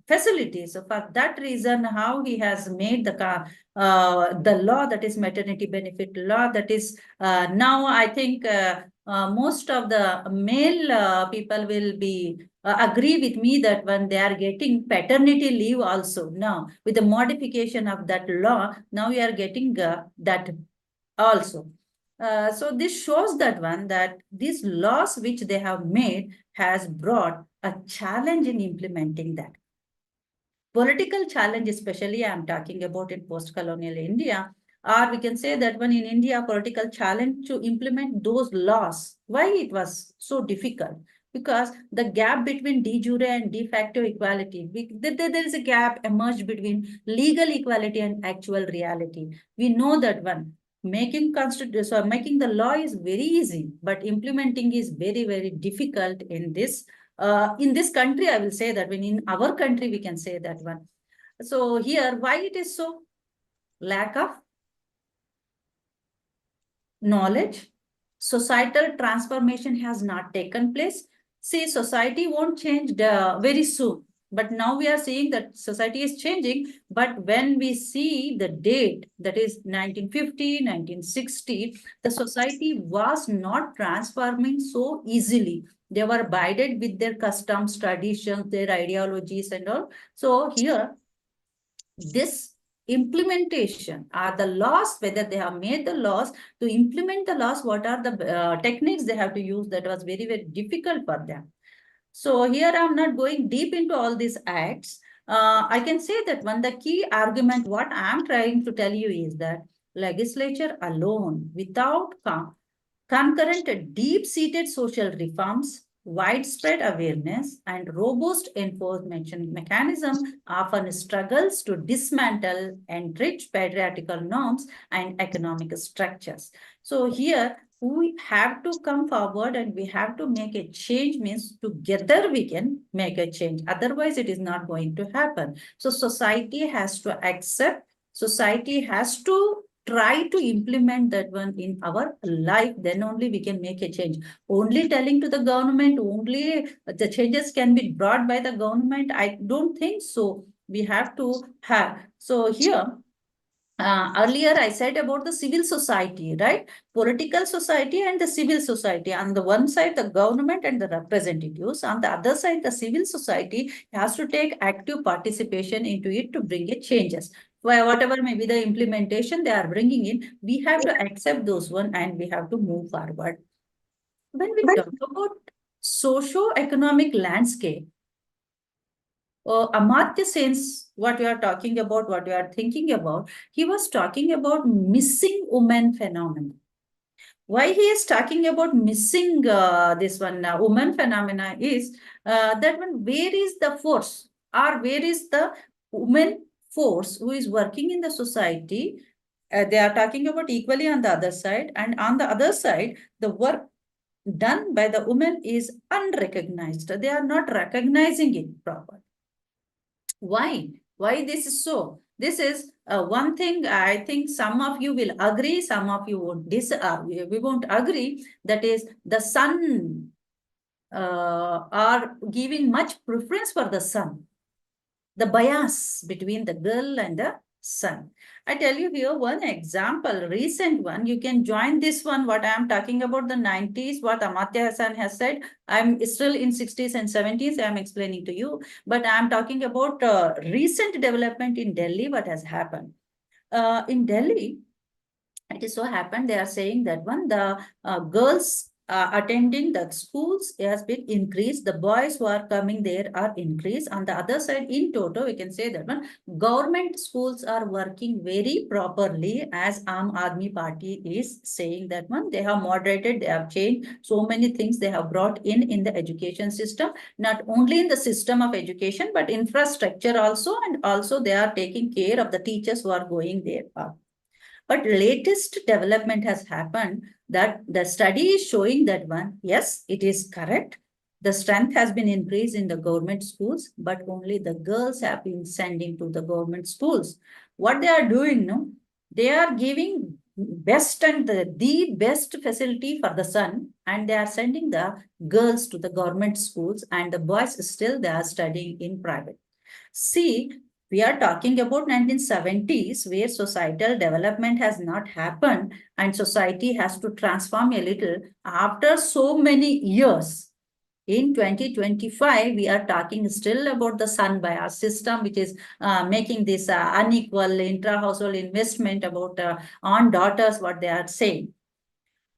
facilities. So for that reason, how he has made the law, that is maternity benefit law, that is now I think most of the male people will be agree with me that when they are getting paternity leave also now, with the modification of that law, now we are getting that also. So this shows that one, that these laws which they have made has brought a challenge in implementing that. Political challenge, especially I'm talking about in post-colonial India, or we can say that one in India, political challenge to implement those laws. Why it was so difficult? Because the gap between de jure and de facto equality, there is a gap emerged between legal equality and actual reality. We know that one. Making the law is very easy, but implementing is very, very difficult in this country. I will say that when in our country, we can say that one. So here, why it is so? Lack of knowledge. Societal transformation has not taken place. See, society won't change very soon. But now we are seeing that society is changing. But when we see the date, that is 1950, 1960, the society was not transforming so easily. They were abided with their customs, traditions, their ideologies and all. So here, this implementation are the laws, whether they have made the laws, to implement the laws, what are the techniques they have to use, that was very, very difficult for them. So here I'm not going deep into all these acts. I can say that one, the key argument, what I'm trying to tell you is that legislature alone, without concurrent deep-seated social reforms, widespread awareness, and robust enforcement mechanism often struggles to dismantle enriched patriarchal norms and economic structures. So here, we have to come forward and we have to make a change, means together we can make a change. Otherwise, it is not going to happen. So society has to accept, society has to try to implement that one in our life, then only we can make a change. Only telling to the government, only the changes can be brought by the government, I don't think so. We have to have. So here, earlier I said about the civil society, right? Political society and the civil society. On the one side, the government and the representatives. On the other side, the civil society has to take active participation into it to bring it changes. Whatever may be the implementation they are bringing in, we have to accept those one and we have to move forward. When we talk about socio-economic landscape, Amartya Sen's, what you are talking about, what you are thinking about, he was talking about missing woman phenomenon. Why he is talking about missing this one woman phenomena is that one, where is the force or where is the woman force who is working in the society? They are talking about equally on the other side, and on the other side, the work done by the woman is unrecognized. They are not recognizing it properly. Why? Why this is so? This is one thing I think some of you will agree, some of you won't we won't agree. That is, the son are giving much preference for the son. The bias between the girl and the son. I tell you here one example, recent one. You can join this one, what I am talking about, the 90s, what Amartya Hassan has said. I'm still in 60s and 70s, I am explaining to you. But I am talking about recent development in Delhi, what has happened. In Delhi, it is so happened, they are saying that one, the girls attending the schools has been increased. The boys who are coming there are increased. On the other side, in total, we can say that one, government schools are working very properly, as Aam Aadmi Party is saying that one. They have moderated, they have changed so many things they have brought in the education system, not only in the system of education, but infrastructure also, and also they are taking care of the teachers who are going there. But latest development has happened that the study is showing that one, yes, it is correct. The strength has been increased in the government schools, but only the girls have been sending to the government schools. What they are doing, no? They are giving best and the best facility for the son, and they are sending the girls to the government schools, and the boys still they are studying in private. See, we are talking about 1970s, where societal development has not happened and society has to transform a little. After so many years, In 2025, we are talking still about the sun bias system, which is making this unequal intra-household investment about on daughters, what they are saying.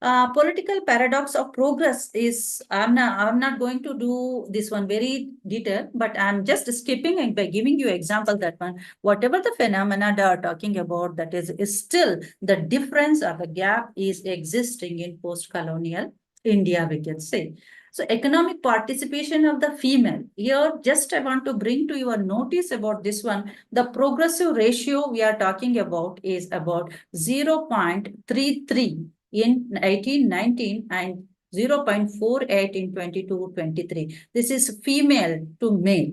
Political paradox of progress is, I'm not going to do this one very detailed, but I'm just skipping and by giving you example that one, whatever the phenomena they are talking about, that is still the difference or the gap is existing in post-colonial India, we can say. So economic participation of the female, here just I want to bring to your notice about this one. The progressive ratio we are talking about is about 0.33 in 1819 and 0.48 in 22-23. This is female to male,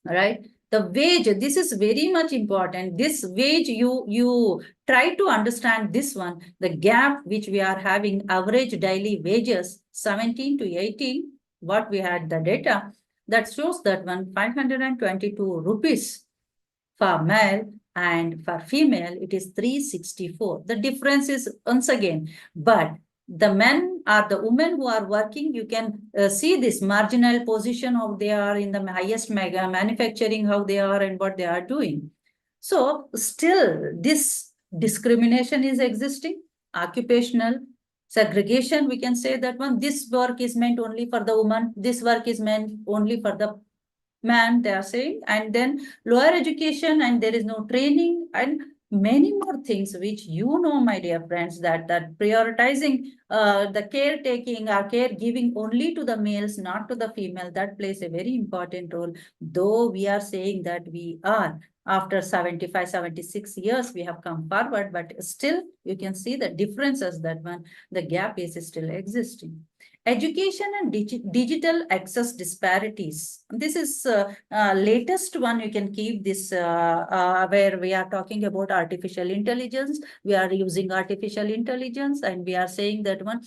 right? The wage, this is very much important. This wage, you try to understand this one, the gap which we are having, average daily wages, 17 to 18, what we had the data, that shows that one 522 rupees for male and for female, it is 364. The difference is once again, but the men or the women who are working, you can see this marginal position of they are in the highest mega manufacturing, how they are and what they are doing. So still this discrimination is existing, occupational segregation, we can say that one, this work is meant only for the woman, this work is meant only for the man, they are saying, and then lower education and there is no training and many more things which my dear friends, that prioritizing the caretaking or caregiving only to the males, not to the female, that plays a very important role. Though we are saying that we are after 75, 76 years, we have come forward, but still you can see the differences that one, the gap is still existing. Education and digital access disparities. This is latest one. You can keep this where we are talking about artificial intelligence. We are using artificial intelligence and we are saying that one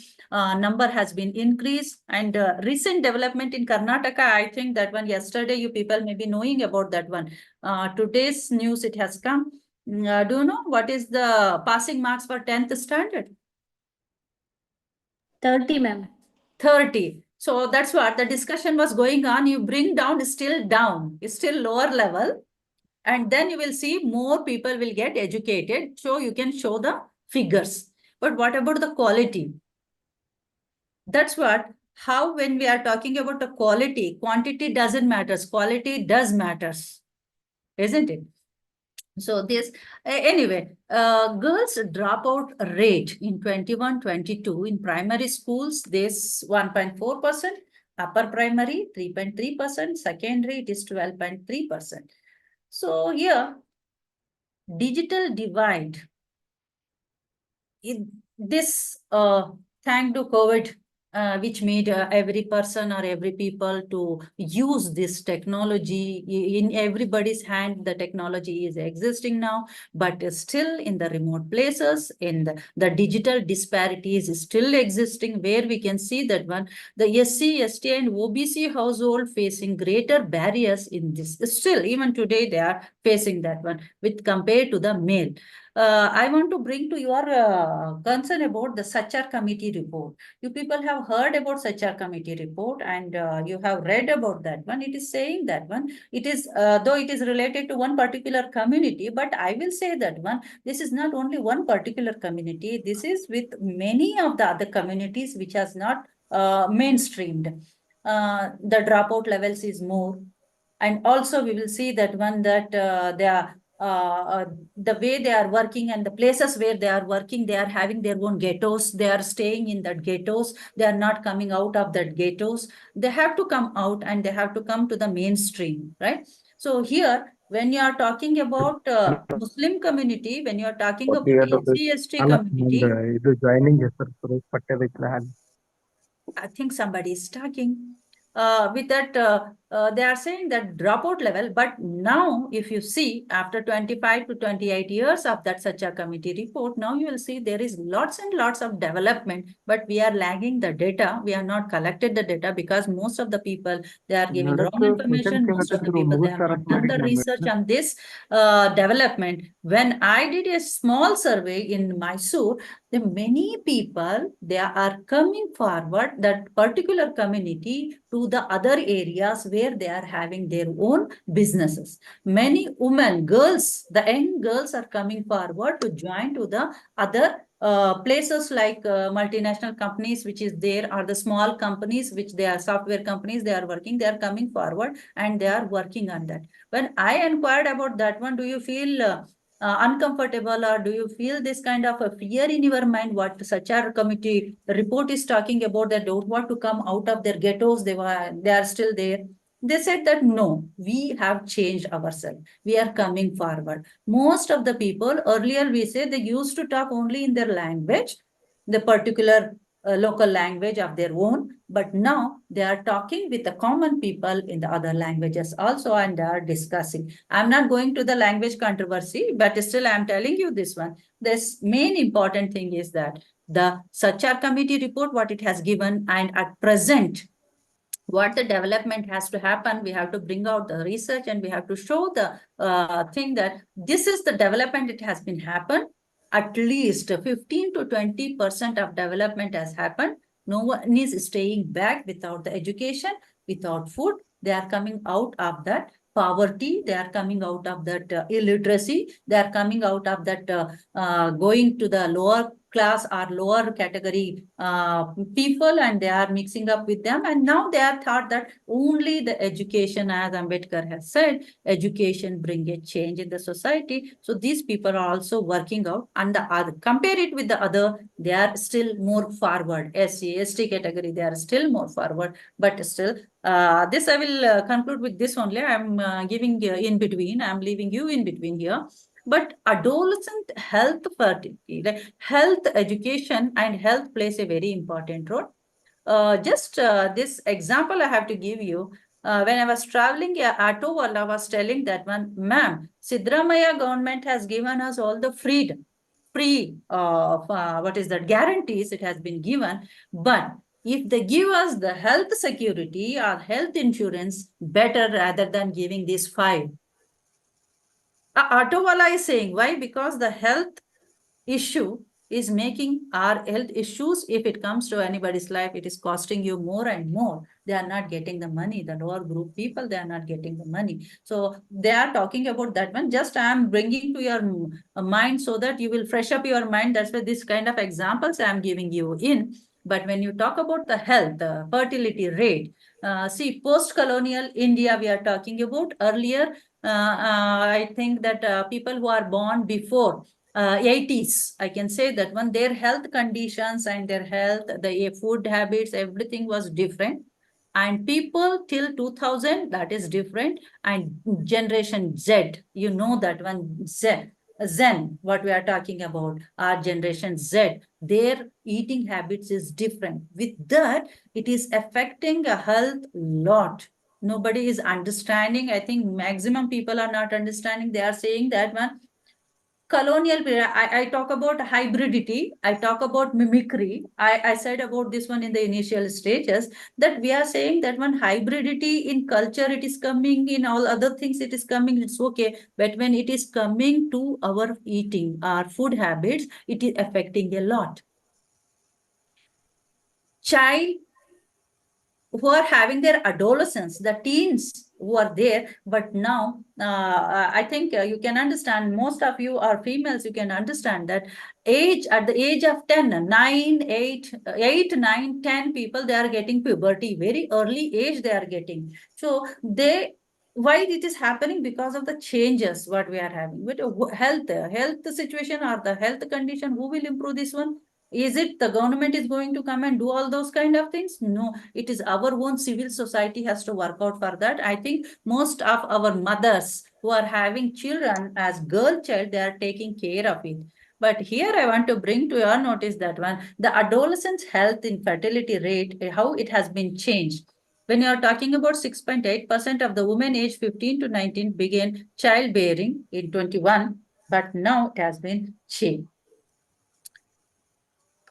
number has been increased. And recent development in Karnataka, I think that one yesterday you people may be knowing about that one. Today's news it has come. Do you know what is the passing marks for 10th standard? 30, ma'am. 30. So that's what the discussion was going on. You bring down, still down, it's still lower level. And then you will see more people will get educated. So you can show the figures. But what about the quality? That's what, how when we are talking about the quality, quantity doesn't matter. Quality does matters, isn't it? So this, anyway, girls dropout rate in 21-22 in primary schools, this 1.4%, upper primary 3.3%, secondary it is 12.3%. So here, digital divide, this thanks to COVID, which made every person or every people to use this technology. In everybody's hand, the technology is existing now, but still in the remote places, in the digital disparity is still existing, where we can see that one, the SC, ST and OBC household facing greater barriers in this. Still, even today, they are facing that one with compared to the male. I want to bring to your concern about the Sachar committee report. You people have heard about Sachar committee report and you have read about that one. It is saying that one, it is, though it is related to one particular community, but I will say that one, this is not only one particular community. This is with many of the other communities which has not mainstreamed. The dropout levels is more. And also we will see that one that they are the way they are working and the places where they are working, they are having their own ghettos. They are staying in that ghettos. They are not coming out of that ghettos. They have to come out and they have to come to the mainstream, right? So here, when you are talking about Muslim community, when you are talking about SC/ST community, ಇದು joining ಹೆಸರು ಪಠ್ಯ I think somebody is talking. With that, they are saying that dropout level, but now if you see after 25 to 28 years of that such a committee report, now you will see there is lots and lots of development, but we are lagging the data. We are not collected the data because most of the people, they are giving wrong information. Most of the people, they have not done the research on this development. When I did a small survey in Mysore, the many people, they are coming forward, that particular community, to the other areas where they are having their own businesses. Many women, girls, the young girls are coming forward to join to the other places like multinational companies which is there, or the small companies which they are software companies, they are working, they are coming forward and they are working on that. When I inquired about that one, do you feel uncomfortable, or do you feel this kind of a fear in your mind what such a committee report is talking about, that don't want to come out of their ghettos, they are still there? They said that no, we have changed ourselves, we are coming forward. Most of the people earlier, we say, they used to talk only in their language, the particular local language of their own, but now they are talking with the common people in the other languages also, and they are discussing. I'm not going to the language controversy, but still I'm telling you this one. This main important thing is that the Sachar committee report, what it has given, and at present, what the development has to happen, we have to bring out the research and we have to show the thing that this is the development, it has been happened. At least 15 to 20% of development has happened. No one is staying back without the education, without food. They are coming out of that poverty. They are coming out of that illiteracy. They are coming out of that going to the lower class or lower category people, and they are mixing up with them. And now they are thought that only the education, as Ambedkar has said, education bring a change in the society. So these people are also working out, and the other, compare it with the other, they are still more forward. SC, ST category, they are still more forward, but still this I will conclude with this only. I'm giving in between, I'm leaving you in between here. But adolescent health fertility, like health education and health plays a very important role. Just this example I have to give you. When I was traveling, auto wala was telling that one, ma'am, Sidramaya government has given us all the freedom, free what is that, guarantees it has been given. But if they give us the health security or health insurance better rather than giving this five. Auto wala is saying, why? Because the health issue is making our health issues. If it comes to anybody's life, it is costing you more and more. They are not getting the money. The lower group people, they are not getting the money. So they are talking about that one. Just I am bringing to your mind so that you will fresh up your mind. That's why this kind of examples I am giving you in. But when you talk about the health, the fertility rate, see, post-colonial India, we are talking about earlier. I think that people who are born before 80s, I can say that one, their health conditions and their health, the food habits, everything was different. And people till 2000, that is different. And generation Z, you know that one, Zen, what we are talking about, our generation Z, their eating habits is different. With that, it is affecting a health lot. Nobody is understanding. I think maximum people are not understanding. They are saying that one, colonial period, I talk about hybridity, I talk about mimicry. I said about this one in the initial stages, that we are saying that one hybridity in culture, it is coming, in all other things, it is coming, it's okay. But when it is coming to our eating, our food habits, it is affecting a lot. Child who are having their adolescence, the teens who are there, but now I think you can understand, most of you are females, you can understand that age, at the age of 10, 9, 8, 9, 10 people, they are getting puberty, very early age they are getting. So why it is happening? Because of the changes what we are having. But health situation or the health condition, who will improve this one? Is it the government is going to come and do all those kind of things? No, it is our own civil society has to work out for that. I think most of our mothers who are having children as girl child, they are taking care of it. But here I want to bring to your notice that one, the adolescent health infertility rate, how it has been changed. When you are talking about 6.8% of the women aged 15 to 19 began childbearing in 21, but now it has been changed.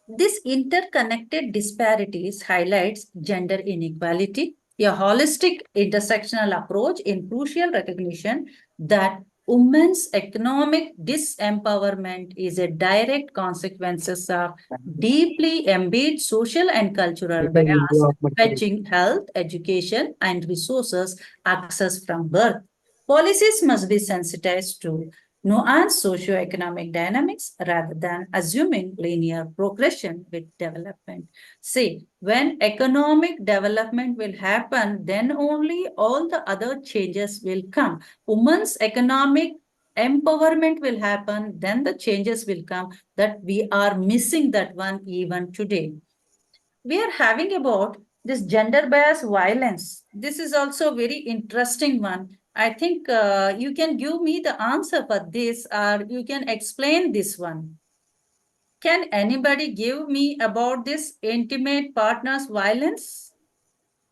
This interconnected disparities highlights gender inequality, a holistic intersectional approach in crucial recognition that women's economic disempowerment is a direct consequences of deeply embedded social and cultural bias, fetching health, education, and resources access from birth. Policies must be sensitized to nuance socioeconomic dynamics rather than assuming linear progression with development. See, when economic development will happen, then only all the other changes will come. Women's economic empowerment will happen, then the changes will come, that we are missing that one even today. We are having about this gender bias violence. This is also very interesting one. I think you can give me the answer for this, or you can explain this one. Can anybody give me about this intimate partners violence?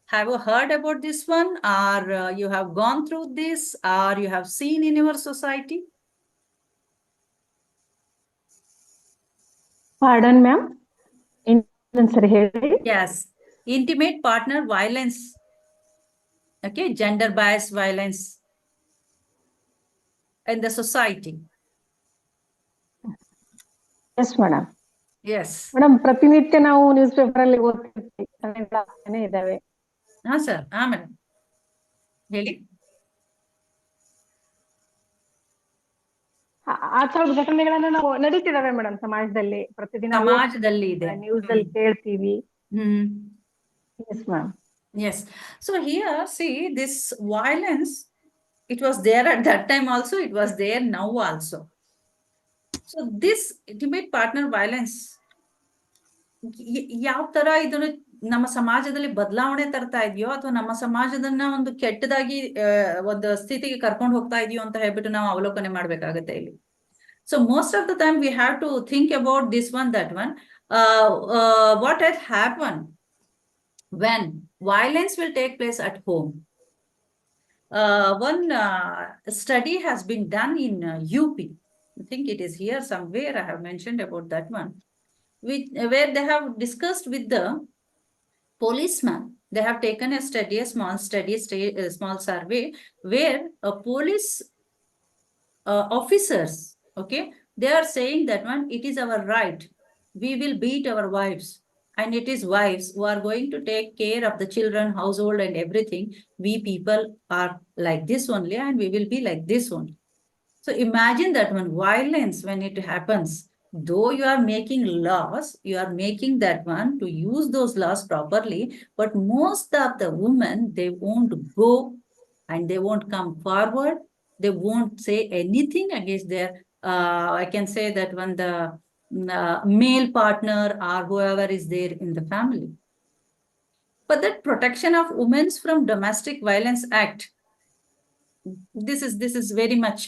Have you heard about this one, or you have gone through this, or you have seen in your society? Pardon, ma'am? Yes, intimate partner violence. Okay, gender bias violence in the society. Yes, madam. Yes. Madam ಪ್ರತಿನಿತ್ಯ ನಾವು news paper ಅಲ್ಲಿ ಓದ್ತಿರ್ತೀವಿ ಇದಾವೆ. ಹಾ sir, ಹಾ madam ಹೇಳಿ. ಆ ಥರದ ಘಟನೆಗಳನ್ನ ನಾವು ನಡೀತಿದಾವೆ ಮೇಡಮ್ ಸಮಾಜದಲ್ಲಿ ಪ್ರತಿದಿನ ಸಮಾಜದಲ್ಲಿ ಇದೆ, ನ್ಯೂಸ್ ಅಲ್ಲಿ ಕೇಳ್ತೀವಿ. Yes, ma'am. Yes. So here, see, this violence, it was there at that time also, it was there now also. So this intimate partner violence, ಯಾವ ತರ ಇದನ್ನು ನಮ್ಮ ಸಮಾಜದಲ್ಲಿ ಬದಲಾವಣೆ ತರ್ತಾ ಇದೆಯೋ ಅಥವಾ ನಮ್ಮ ಸಮಾಜದನ್ನ ಒಂದು ಕೆಟ್ಟದಾಗಿ ಒಂದು ಸ್ಥಿತಿಗೆ ಕರ್ಕೊಂಡು ಹೋಗ್ತಾ ಇದೆಯೋ ಅಂತ ಹೇಳ್ಬಿಟ್ಟು ನಾವು ಅವಲೋಕನೆ ಮಾಡ್ಬೇಕಾಗತ್ತೆ ಇಲ್ಲಿ. So most of the time we have to think about this one, that one. What has happened when violence will take place at home? One study has been done in UP. I think it is here somewhere. I have mentioned about that one, where they have discussed with the policeman. They have taken a study, a small survey, where police officers, okay, they are saying that one, it is our right. We will beat our wives, and it is wives who are going to take care of the children, household, and everything. We people are like this only, and we will be like this only. So imagine that one violence when it happens. Though you are making laws, you are making that one to use those laws properly, but most of the women, they won't go and they won't come forward. They won't say anything against their, I can say that when the male partner or whoever is there in the family. But that Protection of Women from Domestic Violence Act, this is very much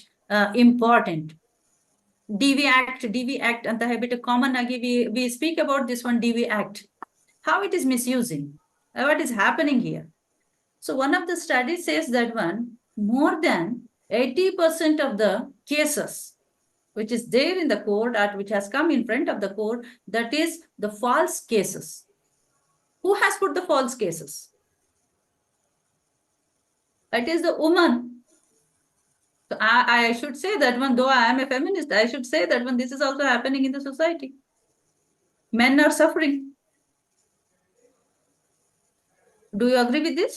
important. DV Act ಅಂತ ಹೇಳ್ಬಿಟ್ಟು common ಆಗಿ we speak about this one, DV Act, how it is misusing, what is happening here. So one of the studies says that one, more than 80% of the cases which is there in the court, or which has come in front of the court, that is the false cases. Who has put the false cases? It is the woman. So I should say that one, though I am a feminist, I should say that one, this is also happening in the society. Men are suffering. Do you agree with this?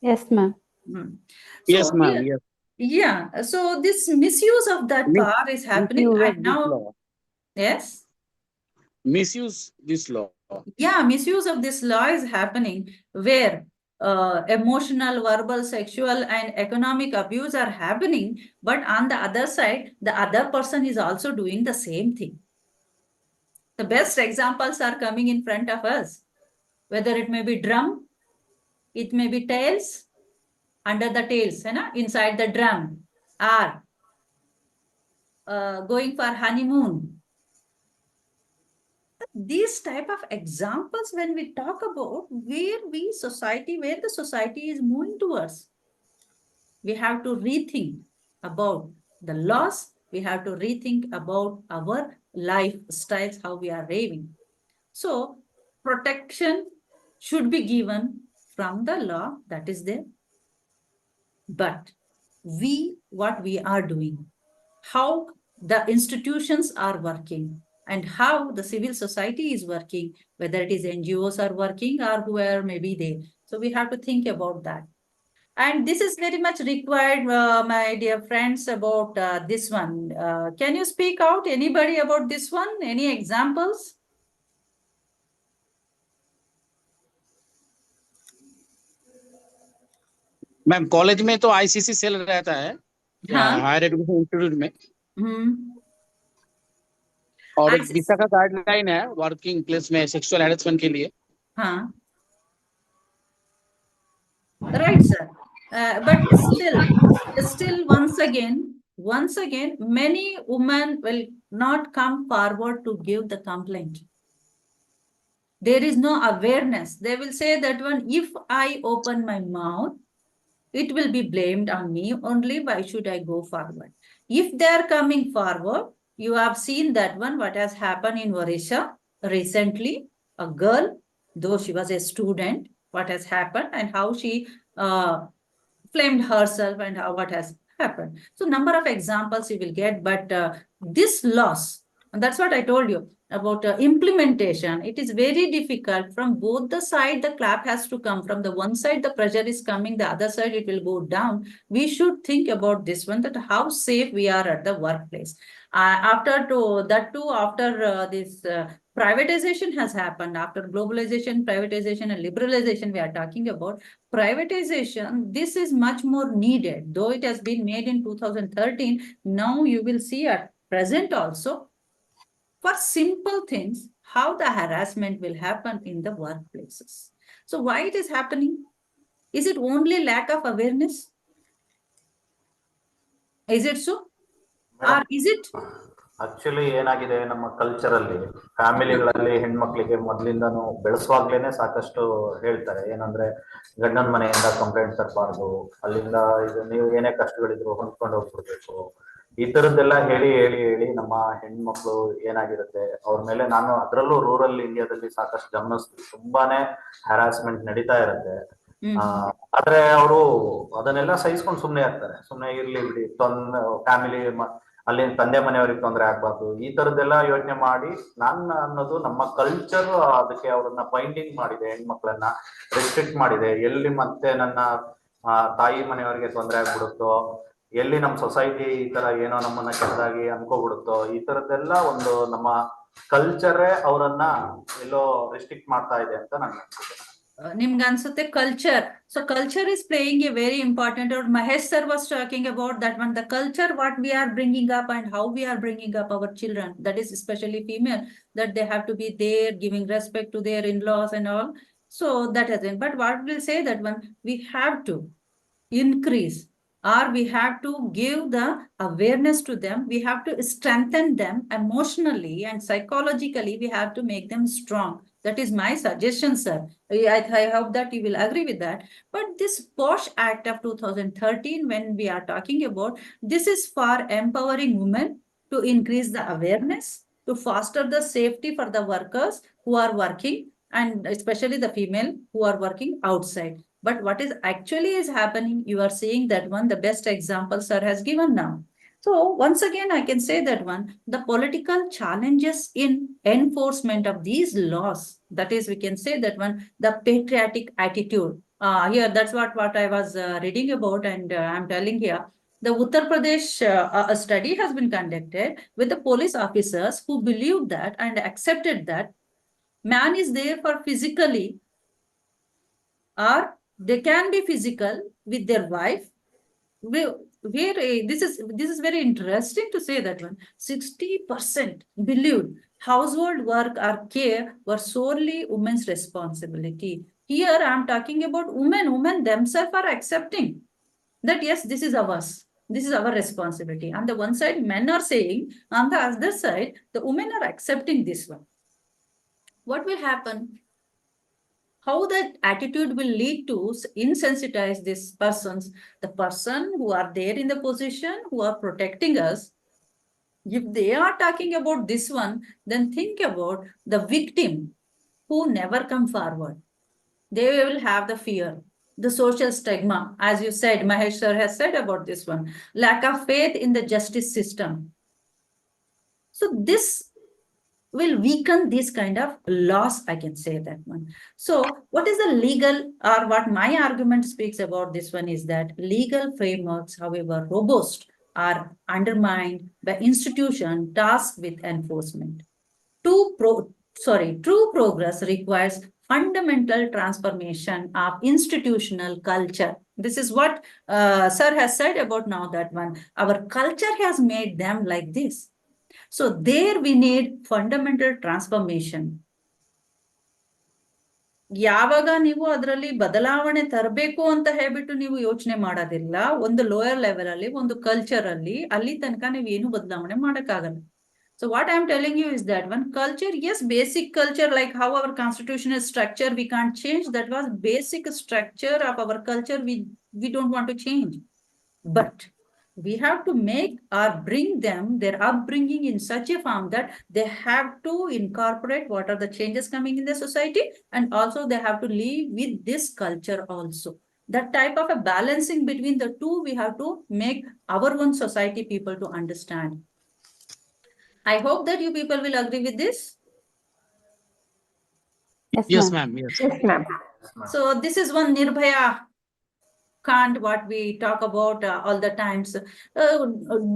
Yes, ma'am. So Yes, ma'am. here, Yes. yeah, so this misuse of that power is happening, Misuse and of this now, law. yes, Misuse this law. yeah, misuse of this law is happening, where emotional, verbal, sexual, and economic abuse are happening, but on the other side, the other person is also doing the same thing. The best examples are coming in front of us, whether it may be drum, it may be tails, under the tails, inside the drum, or going for honeymoon. these type of examples, when we talk about where the society is moving towards, we have to rethink about the laws. We have to rethink about our lifestyles, how we are living. So protection should be given from the law that is there. But what we are doing, how the institutions are working, and how the civil society is working, whether it is NGOs are working or whoever may be there. So we have to think about that. And this is very much required, my dear friends, about this one. Can you speak out, anybody, about this one? Any examples? Ma'am college में तो ICC cell रहता है, हाँ। Higher education institute में, और एक दिशा का guideline है वर्किंग प्लेस में सेक्सुअल हैरेसमेंट के लिए. हाँ, right, sir. But still, once again, many women will not come forward to give the complaint. There is no awareness. They will say that one, if I open my mouth, it will be blamed on me only. Why should I go forward? If they are coming forward, you have seen that one, what has happened in Orissa recently, a girl, though she was a student, what has happened and how she flamed herself and what has happened. So number of examples you will get, but this loss, and that's what I told you about implementation. It is very difficult from both the side. The clap has to come from the one side. The pressure is coming, the other side it will go down. We should think about this one, that how safe we are at the workplace. After this privatization has happened, after globalization, privatization and liberalization we are talking about, privatization, this is much more needed. Though it has been made in 2013, now you will see at present also, for simple things, how the harassment will happen in the workplaces. So why it is happening? Is it only lack of awareness? Is it so? Or is it? Actually ಏನಾಗಿದೆ, ನಮ್ಮ culture ಅಲ್ಲಿ ಫ್ಯಾಮಿಲಿಗಳಲ್ಲಿ ಹೆಣ್ಮಕ್ಳಿಗೆ ಮೊದ್ಲಿಂದಾನು ಬೆಳೆಸುವಾಗ್ಲೇನೆ ಸಾಕಷ್ಟು ಹೇಳ್ತಾರೆ. ಏನಂದ್ರೆ ಗಂಡನ ಮನೆಯಿಂದ complaint ತರಬಾರ್ದು, ಅಲ್ಲಿಂದ ಇದು ನೀವು ಏನೇ ಕಷ್ಟಗಳಿದ್ರು ಹೊಂದ್ಕೊಂಡು ಹೋಗ್ಬಿಡ್ಬೇಕು, ಈ ತರದ್ದೆಲ್ಲ ಹೇಳಿ ಹೇಳಿ ಹೇಳಿ ನಮ್ಮ ಹೆಣ್ಮಕ್ಳು ಏನಾಗಿರುತ್ತೆ ಅವ್ರ ಮೇಲೆ, ನಾನು ಅದರಲ್ಲೂ ರೂರಲ್ ಇಂಡಿಯಾದಲ್ಲಿ ಸಾಕಷ್ಟು ಗಮನಿಸ್ತೀವಿ, ತುಂಬಾನೇ ಹ್ಯಾರಾಸ್ಮೆಂಟ್ ನಡೀತಾ ಇರುತ್ತೆ. ಆದ್ರೆ ಅವರು ಅದನ್ನೆಲ್ಲ ಸಹಿಸ್ಕೊಂಡು ಸುಮ್ನೆ ಆಗ್ತಾರೆ. ಸುಮ್ನೆ ಇರ್ಲಿ ಬಿಡಿ, ಫ್ಯಾಮಿಲಿ ಅಲ್ಲಿ ತಂದೆ ಮನೆಯವ್ರಿಗೆ ತೊಂದರೆ ಆಗ್ಬಾರ್ದು, ಈ ತರದ್ದೆಲ್ಲ ಯೋಚನೆ ಮಾಡಿ ಅನ್ನೋದು ನಮ್ಮ ಕಲ್ಚರ್ ಅದಕ್ಕೆ ಅವ್ರನ್ನ ಬೈಂಡಿಂಗ್ ಮಾಡಿದೆ, ಹೆಣ್ಮಕ್ಳನ್ನ ರೆಸ್ಟ್ರಿಕ್ಟ್ ಮಾಡಿದೆ. ಎಲ್ಲಿ ಮತ್ತೆ ನನ್ನ ತಾಯಿ ಮನೆಯವರಿಗೆ ತೊಂದರೆ ಆಗ್ಬಿಡುತ್ತೋ, ಎಲ್ಲಿ ನಮ್ಮ ಸೊಸೈಟಿ ಈ ತರ ಏನೋ ನಮ್ಮನ್ನ ಕೆಟ್ಟದಾಗಿ ಅನ್ಕೋಬಿಡುತ್ತೋ, ಈ ತರದ್ದೆಲ್ಲ ಒಂದು ನಮ್ಮ ಕಲ್ಚರೇ ಅವರನ್ನ ಎಲ್ಲೋ ರೆಸ್ಟ್ರಿಕ್ಟ್ ಮಾಡ್ತಾ ಇದೆ ಅಂತ ನನ್ಗೆ ಅನ್ಸುತ್ತೆ. ನಿಮ್ಗೆ ಅನ್ಸುತ್ತೆ culture. So culture is playing a very important role. Mahesh sir was talking about that one, the culture, what we are bringing up and how we are bringing up our children, that is especially female, that they have to be there giving respect to their in-laws and all. So that has been, but what will say that one, we have to increase, or we have to give the awareness to them. We have to strengthen them emotionally and psychologically. We have to make them strong. That is my suggestion, sir. I hope that you will agree with that. But this POSH Act of 2013, when we are talking about, this is for empowering women to increase the awareness, to foster the safety for the workers who are working, and especially the female who are working outside. But what is actually is happening, you are seeing that one, the best example sir has given now. So once again, I can say that one, the political challenges in enforcement of these laws, that is, we can say that one, the patriotic attitude. Here, that's what I was reading about, and I'm telling here. The Uttar Pradesh a study has been conducted with the police officers who believed that and accepted that man is there for physically, or they can be physical with their wife. This is very interesting to say that one, 60% believed household work or care were solely women's responsibility. Here I am talking about women themselves are accepting that yes, this is ours, this is our responsibility. On the one side men are saying, on the other side the women are accepting this one. what will happen? How that attitude will lead to insensitize these persons, the person who are there in the position, who are protecting us. If they are talking about this one, then think about the victim who never come forward. They will have the fear, the social stigma, as you said, Mahesh sir has said about this one, lack of faith in the justice system. So this will weaken this kind of loss, I can say that one. So what is the legal, or what my argument speaks about this one is that legal frameworks, however robust, are undermined by institution tasked with enforcement. True progress requires fundamental transformation of institutional culture. This is what sir has said about now that one. Our culture has made them like this. So there we need fundamental transformation. ಯಾವಾಗ ನೀವು ಅದರಲ್ಲಿ ಬದಲಾವಣೆ ತರಬೇಕು ಅಂತ ಹೇಳ್ಬಿಟ್ಟು ನೀವು ಯೋಚನೆ ಮಾಡೋದಿಲ್ಲ, ಒಂದು ಲೋಯರ್ ಲೆವೆಲ್ ಅಲ್ಲಿ, ಒಂದು ಕಲ್ಚರ್ ಅಲ್ಲಿ, ಅಲ್ಲಿ ತನಕ ನೀವು ಏನು ಬದಲಾವಣೆ ಮಾಡಕ್ಕಾಗಲ್ಲ. So what I'm telling you is that one culture, yes, basic culture, like how our constitution is structured, we can't change. That was basic structure of our culture. We don't want to change, but we have to make or bring them their upbringing in such a form that they have to incorporate what are the changes coming in the society, and also they have to live with this culture also. That type of a balancing between the two, we have to make our own society people to understand. I hope that you people will agree with this. Yes, ma'am. Yes. Yes, ma'am. So this is one Nirbhaya Kant, what we talk about all the times.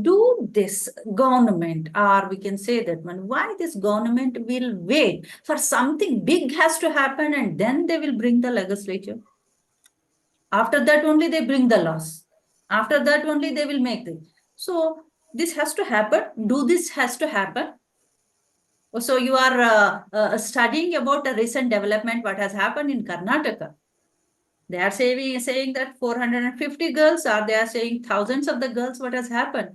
Do this government, or we can say that one, why this government will wait for something big has to happen and then they will bring the legislature. After that only they bring the laws. After that only they will make it. So this has to happen. Do this has to happen. So you are studying about the recent development, what has happened in Karnataka. They are saying that 450 girls, or they are saying thousands of the girls, what has happened?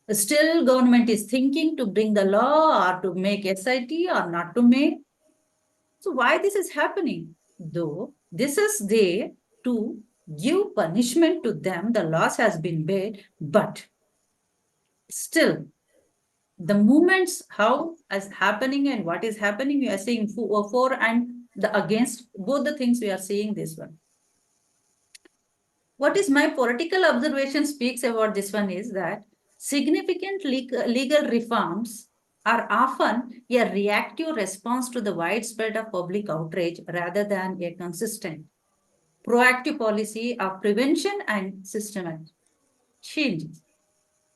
Still government is thinking to bring the law or to make SIT or not to make. So why this is happening? Though this is there to give punishment to them, the loss has been made, but still the movements, how is happening and what is happening, we are seeing for and the against, both the things we are seeing this one. What is my political observation speaks about this one is that significant legal reforms are often a reactive response to the widespread of public outrage rather than a consistent, proactive policy of prevention and systematic changes.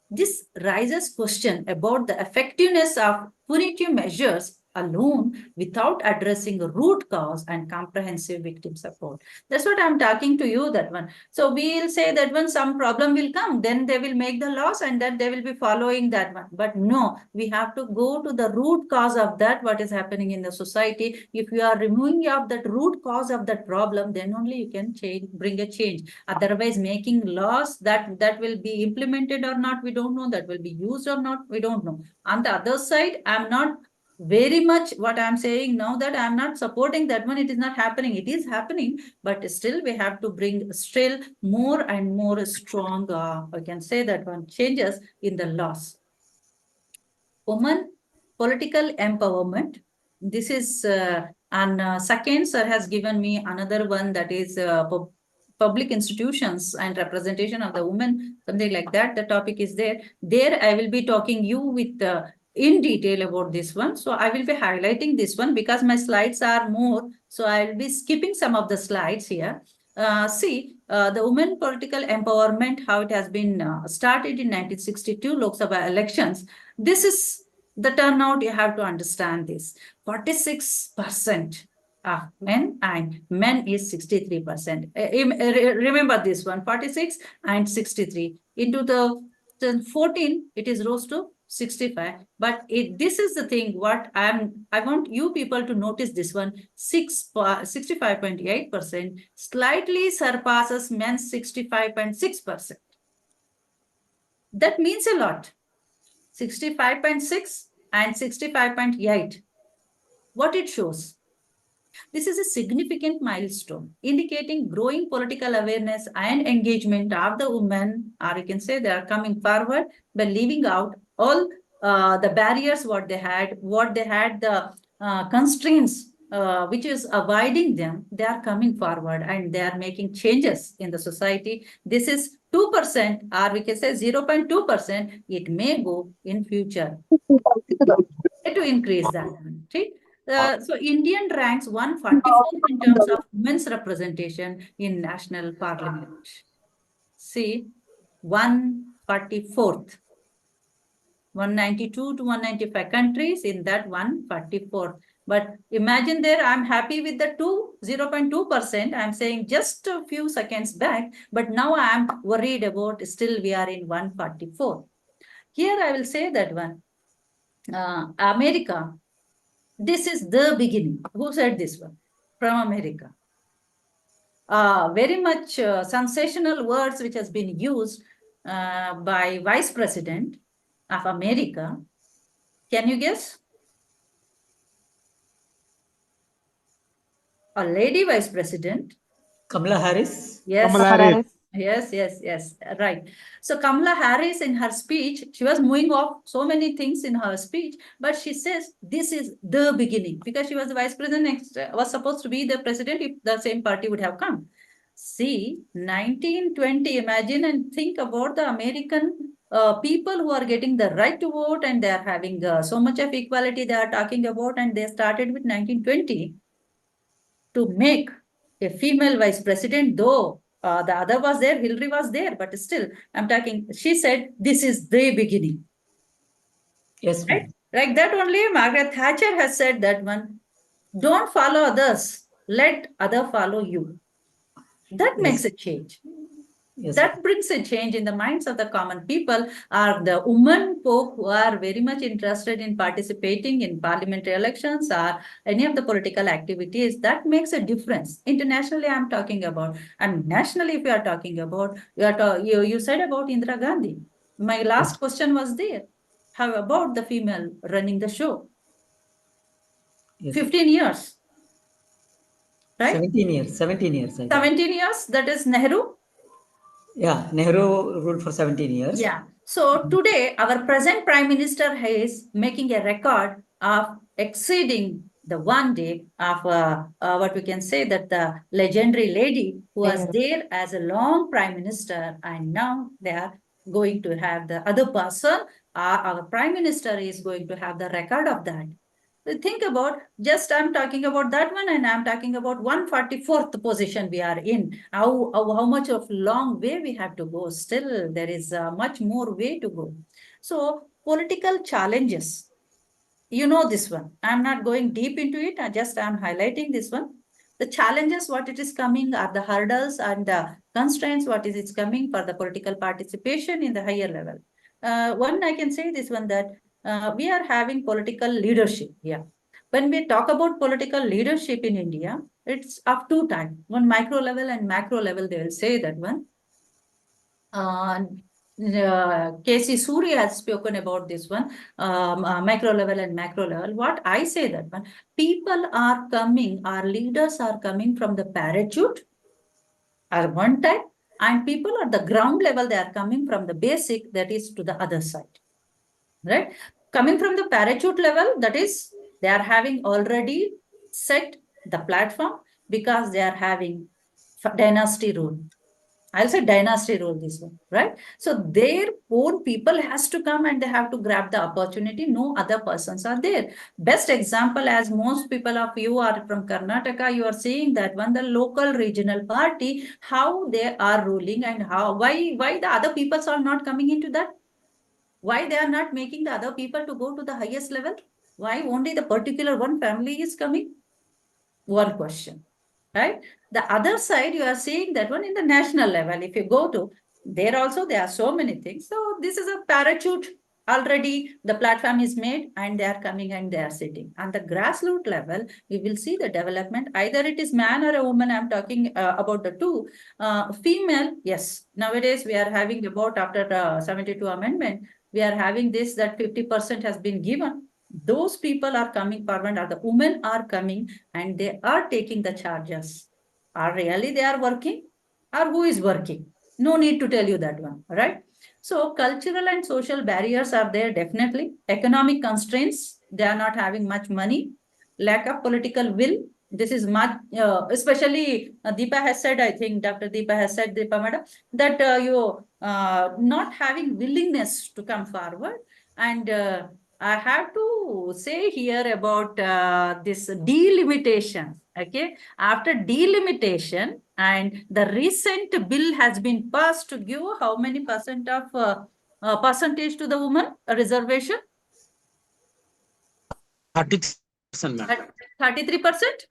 This raises question about the effectiveness of punitive measures alone without addressing the root cause and comprehensive victim support. That's what I'm talking to you, that one. So we'll say that when some problem will come, then they will make the laws and then they will be following that one. But no, we have to go to the root cause of that, what is happening in the society. If you are removing of that root cause of that problem, then only you can change, bring a change. Otherwise, making laws that will be implemented or not, we don't know. That will be used or not, we don't know. On the other side, I'm not very much what I'm saying now, that I'm not supporting that one. It is not happening. It is happening, but still we have to bring still more and more strong, I can say that one, changes in the laws. Women political empowerment. This is and second sir has given me another one, that is public institutions and representation of the women, something like that. The topic is there. I will be talking you with in detail about this one. So I will be highlighting this one because my slides are more. So I will be skipping some of the slides here. See, the women political empowerment, how it has been started in 1962 Lok Sabha elections. This is the turnout. You have to understand this. 46% men, and men is 63%. Remember this one, 46 and 63. In 2014, it is rose to 65. But this is the thing, what I want you people to notice this one, 65.8% slightly surpasses men's 65.6%. That means a lot. 65.6 and 65.8. What it shows? This is a significant milestone indicating growing political awareness and engagement of the women, or you can say they are coming forward by leaving out all the barriers what they had, the constraints which is avoiding them. They are coming forward and they are making changes in the society. This is 2%, or we can say 0.2%. It may go in future to increase that. Right? So Indian ranks 144 in terms of women's representation in national parliament. See, 144th. 192 to 195 countries in that 144. But imagine there, I'm happy with the 0.2%. I'm saying just a few seconds back, but now I'm worried about still we are in 144. Here I will say that one, America, this is the beginning. Who said this one? From America. Very much sensational words which has been used by Vice President of America. Can you guess? A lady Vice President. Kamala Harris. Yes. Kamala Harris. Yes, right. So Kamala Harris in her speech, she was moving off so many things in her speech, but she says this is the beginning because she was the vice president, was supposed to be the president if the same party would have come. See, 1920, imagine and think about the American people who are getting the right to vote and they are having so much of equality they are talking about, and they started with 1920 to make a female vice president, though the other was there, Hillary was there, but still, I'm talking, she said, this is the beginning. Yes, right? Like that only, Margaret Thatcher has said that one, don't follow others, let other follow you. That makes a change. Yes, that brings a change in the minds of the common people, or the women folk who are very much interested in participating in parliamentary elections or any of the political activities. That makes a difference. Internationally, I'm talking about, and nationally, if you are talking about, you said about Indira Gandhi. My last question was there. How about the female running the show? Yes. 15 years. Right? 17 years. 17 years. 17 years, that is Nehru. Yeah, Nehru ruled for 17 years. Yeah. So today, our present Prime Minister is making a record of exceeding the one day of what we can say that the legendary lady who was there as a long Prime Minister, and now they are going to have the other person, our Prime Minister is going to have the record of that. Think about, just I'm talking about that one, and I'm talking about 144th position we are in. How much of long way we have to go. Still, there is much more way to go. So political challenges, you know this one. I'm not going deep into it. I'm highlighting this one. The challenges, what it is coming, are the hurdles and the constraints, what is it's coming for the political participation in the higher level. One, I can say this one, that we are having political leadership. Yeah. When we talk about political leadership in India, it's of two types. One, micro level and macro level, they will say that one. K.C. Surya has spoken about this one, micro level and macro level. What I say that one, people are coming, our leaders are coming from the parachute, are one type, and people at the ground level, they are coming from the basic, that is to the other side, right? Coming from the parachute level, that is, they are having already set the platform because they are having dynasty rule. I'll say dynasty rule this one, right? So their own people has to come and they have to grab the opportunity. No other persons are there. Best example, as most people of you are from Karnataka, you are seeing that when the local regional party, how they are ruling and why the other peoples are not coming into that? Why they are not making the other people to go to the highest level? Why only the particular one family is coming? One question. Right? The other side, you are seeing that one in the national level. If you go to there also, there are so many things. So this is a parachute. Already the platform is made and they are coming and they are sitting. On the grassroots level, we will see the development. Either it is man or a woman. I'm talking about the two. Female, yes. Nowadays, we are having about, after the 72 amendment, we are having this, that 50% has been given. Those people are coming forward, or the women are coming and they are taking the charges. Are really they are working, or who is working? No need to tell you that one, right? So cultural and social barriers are there, definitely. Economic constraints, they are not having much money. Lack of political will. This is much, especially Deepa has said, I think Dr. Deepa has said, Deepa madam, that you not having willingness to come forward. And I have to say here about this delimitation. Okay, after delimitation, and the recent bill has been passed to give how many percent of percentage to the woman reservation? 33%, ma'am 33%.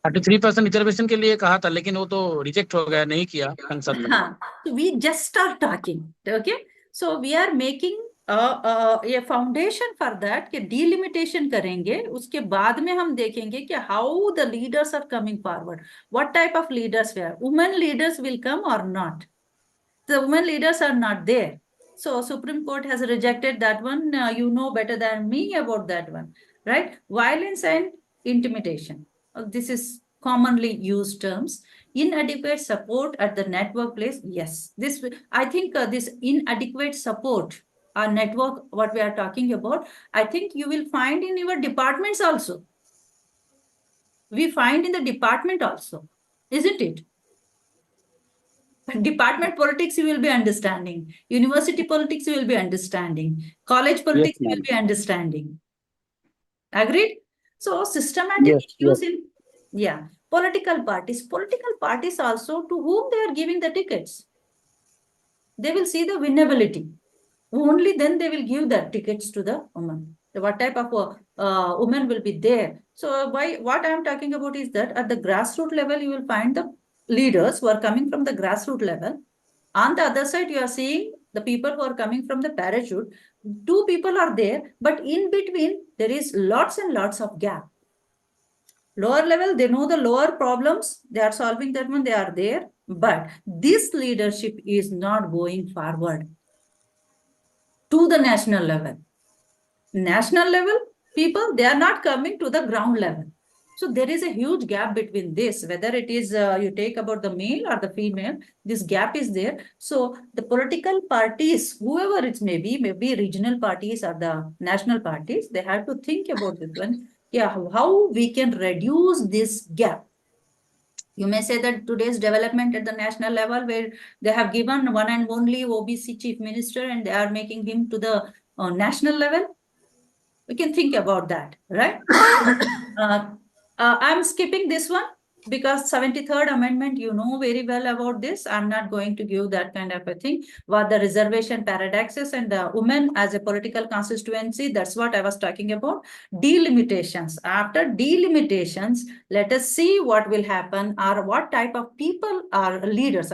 33% reservation के लिए कहा था, लेकिन वो तो reject हो गया, नहीं किया संसद में. So we just are talking. Okay, so we are making a foundation for that कि delimitation करेंगे, उसके बाद में हम देखेंगे कि how the leaders are coming forward, what type of leaders we are. Women leaders will come or not? The women leaders are not there. So Supreme Court has rejected that one. You know better than me about that one, right? Violence and intimidation. This is commonly used terms. Inadequate support at the network place. Yes, this I think this inadequate support our network, what we are talking about, I think you will find in your departments also. We find in the department also, isn't it? Department politics you will be understanding. University politics you will be understanding. College politics you will be understanding. Agreed? So systematic issues in political parties. Political parties also, to whom they are giving the tickets. They will see the winnability. Only then they will give the tickets to the woman. So what type of woman will be there? So what I am talking about is that at the grassroots level, you will find the leaders who are coming from the grassroots level. On the other side, you are seeing the people who are coming from the parachute. Two people are there, but in between, there is lots and lots of gap. Lower level, they know the lower problems. They are solving that one, they are there. But this leadership is not going forward to the national level. National level, people, they are not coming to the ground level. So there is a huge gap between this, whether it is you take about the male or the female, this gap is there. So the political parties, whoever it may be regional parties or the national parties, they have to think about this one. Yeah, how we can reduce this gap. You may say that today's development at the national level, where they have given one and only OBC chief minister and they are making him to the national level. We can think about that, right? I'm skipping this one because 73rd amendment, you know very well about this. I'm not going to give that kind of a thing. What the reservation paradoxes and the women as a political constituency, that's what I was talking about. Delimitations. After delimitations, let us see what will happen or what type of people are leaders.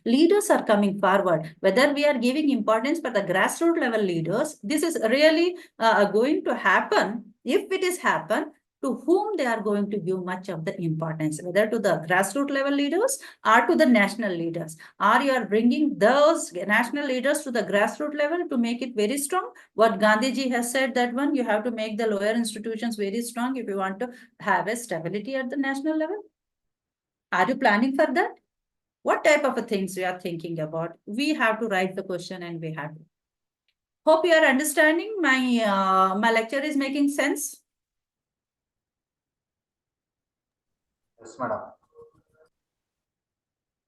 Leaders are coming forward. Whether we are giving importance for the grassroots level leaders, this is really going to happen. If it is happen, to whom they are going to give much of the importance, whether to the grassroots level leaders or to the national leaders. Or you are bringing those national leaders to the grassroots level to make it very strong. What Gandhiji has said, that one, you have to make the lower institutions very strong if you want to have a stability at the national level. Are you planning for that? What type of things we are thinking about? We have to write the question and we have to. Hope you are understanding. My lecture is making sense. Yes, madam.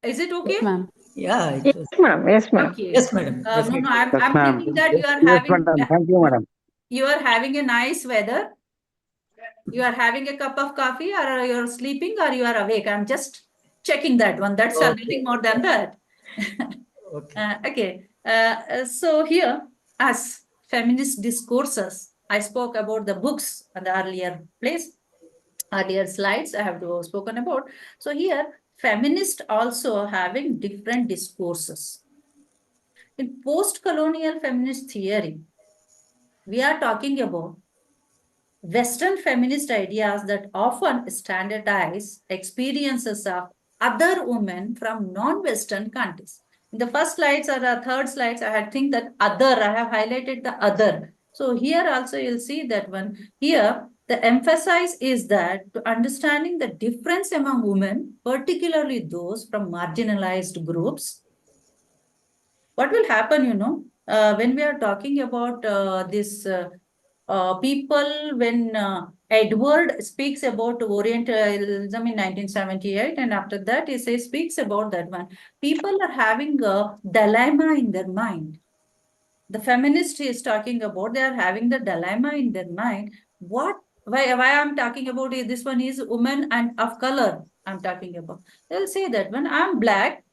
Is it okay? Yes, ma'am. Yeah. Yes, ma'am. Yes, ma'am. Okay. Yes, madam. No, Definitely. I'm thinking that you are Yes, having. madam. Thank you, madam. You are having a nice weather. You are having a cup of coffee, or you're sleeping, or you are awake. I'm just checking that one. That's nothing more than that. Okay. So here, as feminist discourses, I spoke about the books on the earlier slides I have spoken about. So here, feminists also having different discourses. In post-colonial feminist theory, we are talking about Western feminist ideas that often standardize experiences of other women from non-Western countries. In the first slides or the third slides, I had think that other, I have highlighted the other. So here also you'll see that one. Here, the emphasis is that to understanding the difference among women, particularly those from marginalized groups. What will happen, when we are talking about this people, when Edward speaks about Orientalism in 1978, and after that he speaks about that one. People are having a dilemma in their mind. The feminist is talking about, they are having the dilemma in their mind. Why I'm talking about this one is woman and of color I'm talking about. They'll say that when I'm black,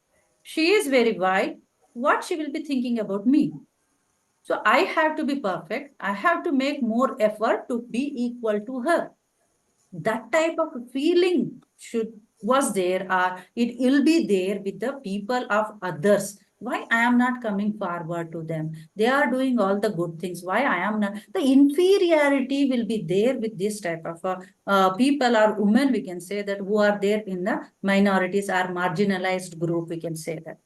she is very white, what she will be thinking about me? So I have to be perfect. I have to make more effort to be equal to her. That type of feeling was there, or it will be there with the people of others. Why I am not coming forward to them? They are doing all the good things. Why I am not? The inferiority will be there with this type of people or women, we can say that, who are there in the minorities or marginalized group, we can say that.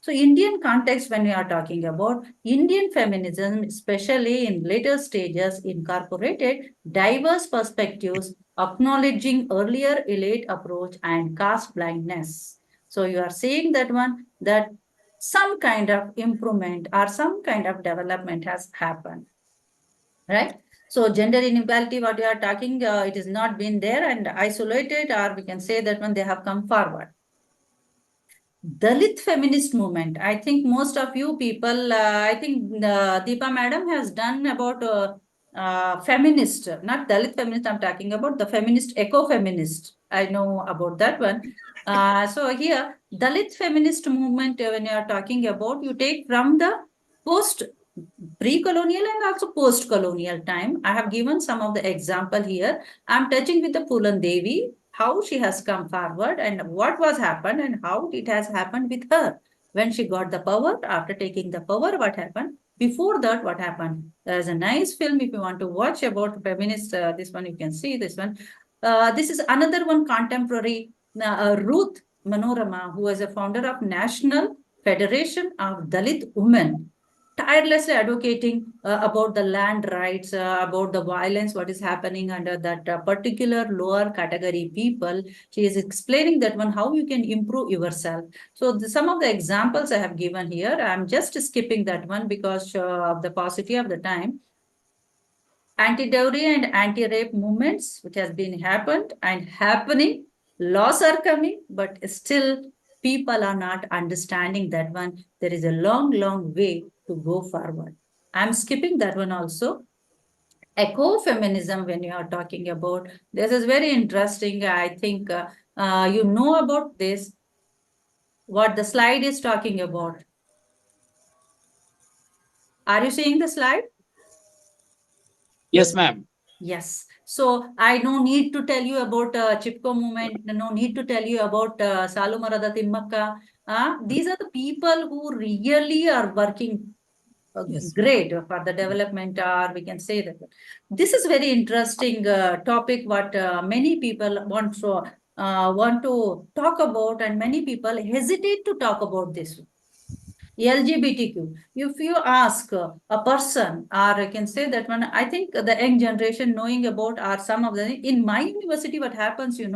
So Indian context, when we are talking about Indian feminism, especially in later stages, incorporated diverse perspectives, acknowledging earlier elite approach and caste blindness. So you are saying that one, that some kind of improvement or some kind of development has happened, right? So gender inequality, what you are talking, it has not been there and isolated, or we can say that when they have come forward. Dalit feminist movement. I think most of you people, I think Deepa madam has done about feminist, not Dalit feminist, I'm talking about the feminist, eco-feminist. I know about that one. So here, Dalit feminist movement, when you are talking about, you take from the pre-colonial and also post-colonial time. I have given some of the example here. I'm touching with the Pulan Devi, how she has come forward and what was happened and how it has happened with her. When she got the power, after taking the power, what happened? Before that, what happened? There's a nice film if you want to watch about feminists. This one, you can see this one. This is another one contemporary, Ruth Manorama, who was a founder of National Federation of Dalit Women, tirelessly advocating about the land rights, about the violence, what is happening under that particular lower category people. She is explaining that one, how you can improve yourself. So some of the examples I have given here, I'm just skipping that one because of the paucity of the time. Anti-dowry and anti-rape movements, which has been happened and happening, laws are coming, but still people are not understanding that one. There is a long, long way to go forward. I'm skipping that one also. Ecofeminism, when you are talking about, this is very interesting. I think you know about this, what the slide is talking about. Are you seeing the slide? Yes, ma'am. Yes. So I no need to tell you about Chipko movement, no need to tell you about Salu Marada Timmakka. These are the people who really are working great for the development, or we can say that. This is very interesting topic, what many people want to talk about, and many people hesitate to talk about this. LGBTQ. If you ask a person, or I can say that one, I think the young generation knowing about are some of the, in my university, what happens, here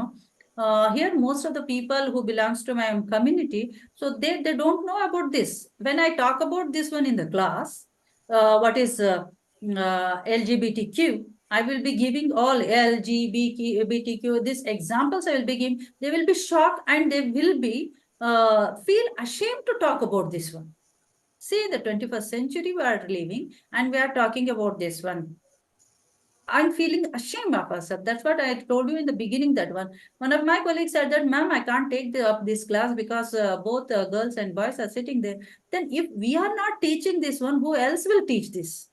most of the people who belongs to my community, so they don't know about this. When I talk about this one in the class, what is LGBTQ, I will be giving all LGBTQ, these examples I will be giving, they will be shocked and they will be feel ashamed to talk about this one. See, the 21st century we are living and we are talking about this one. I'm feeling ashamed of ourselves. That's what I told you in the beginning, that one. One of my colleagues said that, ma'am, I can't take this class because both girls and boys are sitting there. Then if we are not teaching this one, who else will teach this?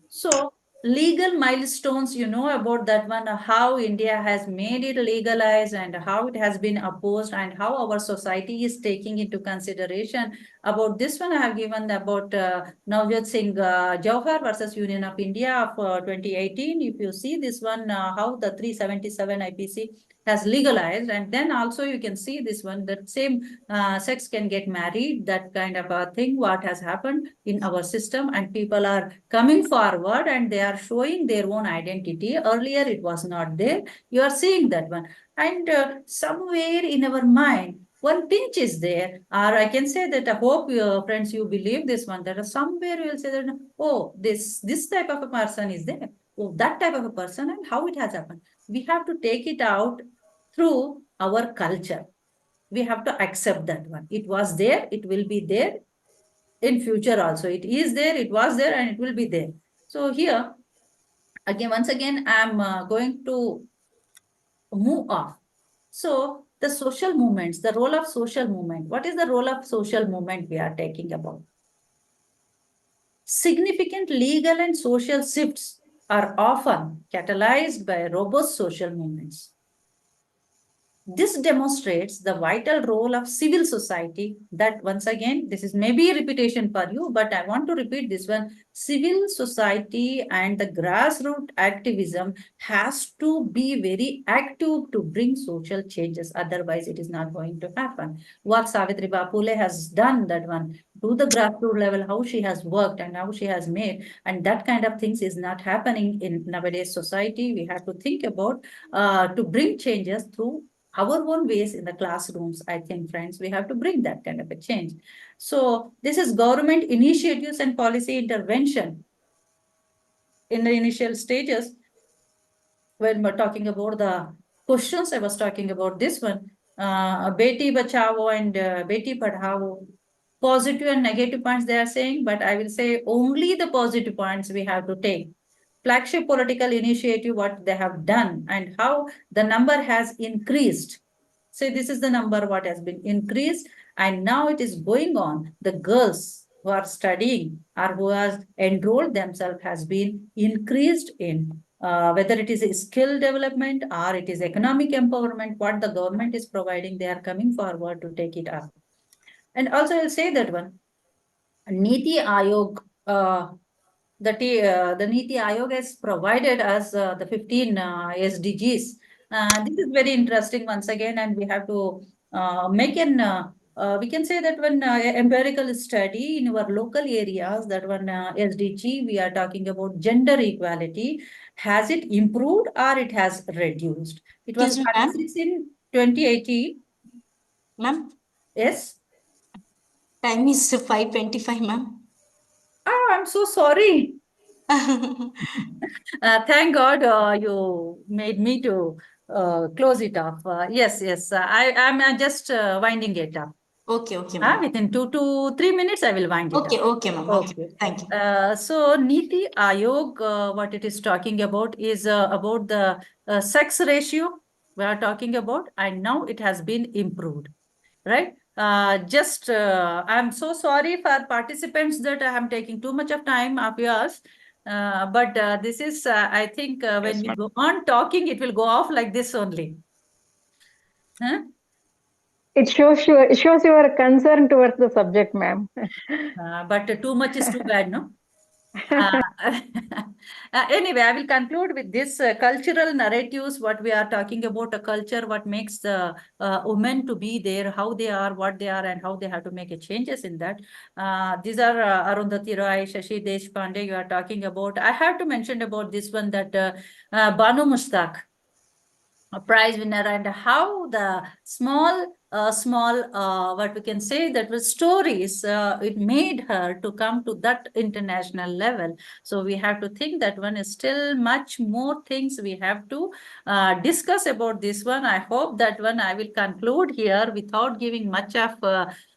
So legal milestones, you know about that one, how India has made it legalized and how it has been opposed and how our society is taking into consideration. About this one, I have given about Navjot Singh Jauhar versus Union of India of 2018. If you see this one, how the 377 IPC has legalized, and then also you can see this one, that same sex can get married, that kind of a thing, what has happened in our system, and people are coming forward and they are showing their own identity. Earlier it was not there. You are seeing that one. And somewhere in our mind, one pinch is there, or I can say that I hope, friends, you believe this one, that somewhere you will say that, oh, this type of a person is there, oh, that type of a person, and how it has happened. We have to take it out through our culture. We have to accept that one. It was there, it will be there in future also. It is there, it was there, and it will be there. So here, again, once again, I'm going to move off. So the social movements, the role of social movement. What is the role of social movement we are talking about? Significant legal and social shifts are often catalyzed by robust social movements. This demonstrates the vital role of civil society that, once again, this is maybe a repetition for you, but I want to repeat this one. Civil society and the grassroots activism has to be very active to bring social changes. Otherwise, it is not going to happen. What Savitribai Phule has done, that one, to the grassroots level, how she has worked and how she has made, and that kind of things is not happening in nowadays society. We have to think about to bring changes through our own ways in the classrooms. I think, friends, we have to bring that kind of a change. So this is government initiatives and policy intervention in the initial stages. When we're talking about the questions, I was talking about this one, Beti Bachao and Beti Padhao, positive and negative points they are saying, but I will say only the positive points we have to take. Flagship political initiative, what they have done and how the number has increased. So this is the number what has been increased, and now it is going on. The girls who are studying or who has enrolled themselves has been increased in whether it is a skill development or it is economic empowerment, what the government is providing, they are coming forward to take it up. And also I'll say that one, Niti Ayog, the Niti Ayog has provided us the 15 SDGs. This is very interesting once again, and we have to make an, we can say that one empirical study in our local areas, that one SDG, we are talking about gender equality. Has it improved or it has reduced? It was 36 in 2018. Ma'am? Yes? Time is 5:25, ma'am. Oh, I'm so sorry. Thank God you made me to close it off. Yes, I'm just winding it up. Okay, ma'am. Within 2 to 3 minutes, I will wind it up. Okay, ma'am. Okay. Thank you. So Niti Ayog, what it is talking about is about the sex ratio we are talking about, and now it has been improved, right? I'm so sorry for participants that I am taking too much of time of yours. But this is, I think, when we go on talking, it will go off like this only. Huh? It shows your concern towards the subject, ma'am. But too much is too bad, no? Anyway, I will conclude with this cultural narratives, what we are talking about a culture, what makes the women to be there, how they are, what they are, and how they have to make a changes in that. These are Arundhati Roy, Shashi Deshpande, you are talking about. I have to mention about this one, that Banu Mushtaq, a prize winner, and how the small what we can say, that was stories, it made her to come to that international level. So we have to think that one is still much more things we have to discuss about this one. I hope that one I will conclude here without giving much of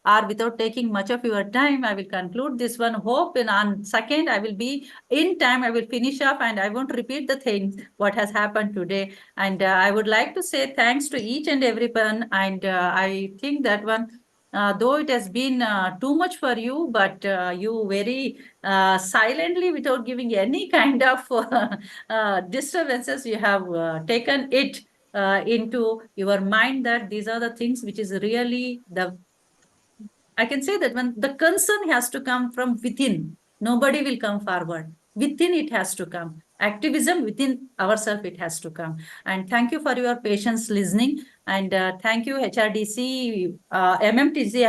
or without taking much of your time. I will conclude this one. Hope on second I will be in time. I will finish up, and I won't repeat the things what has happened today. And I would like to say thanks to each and everyone. And I think that one, though it has been too much for you, but you very silently, without giving any kind of disturbances, you have taken it into your mind, that these are the things which is really the, I can say that when the concern has to come from within, nobody will come forward. Within it has to come. activism within ourselves, it has to come. And thank you for your patience listening. And thank you, HRDC, MMTC.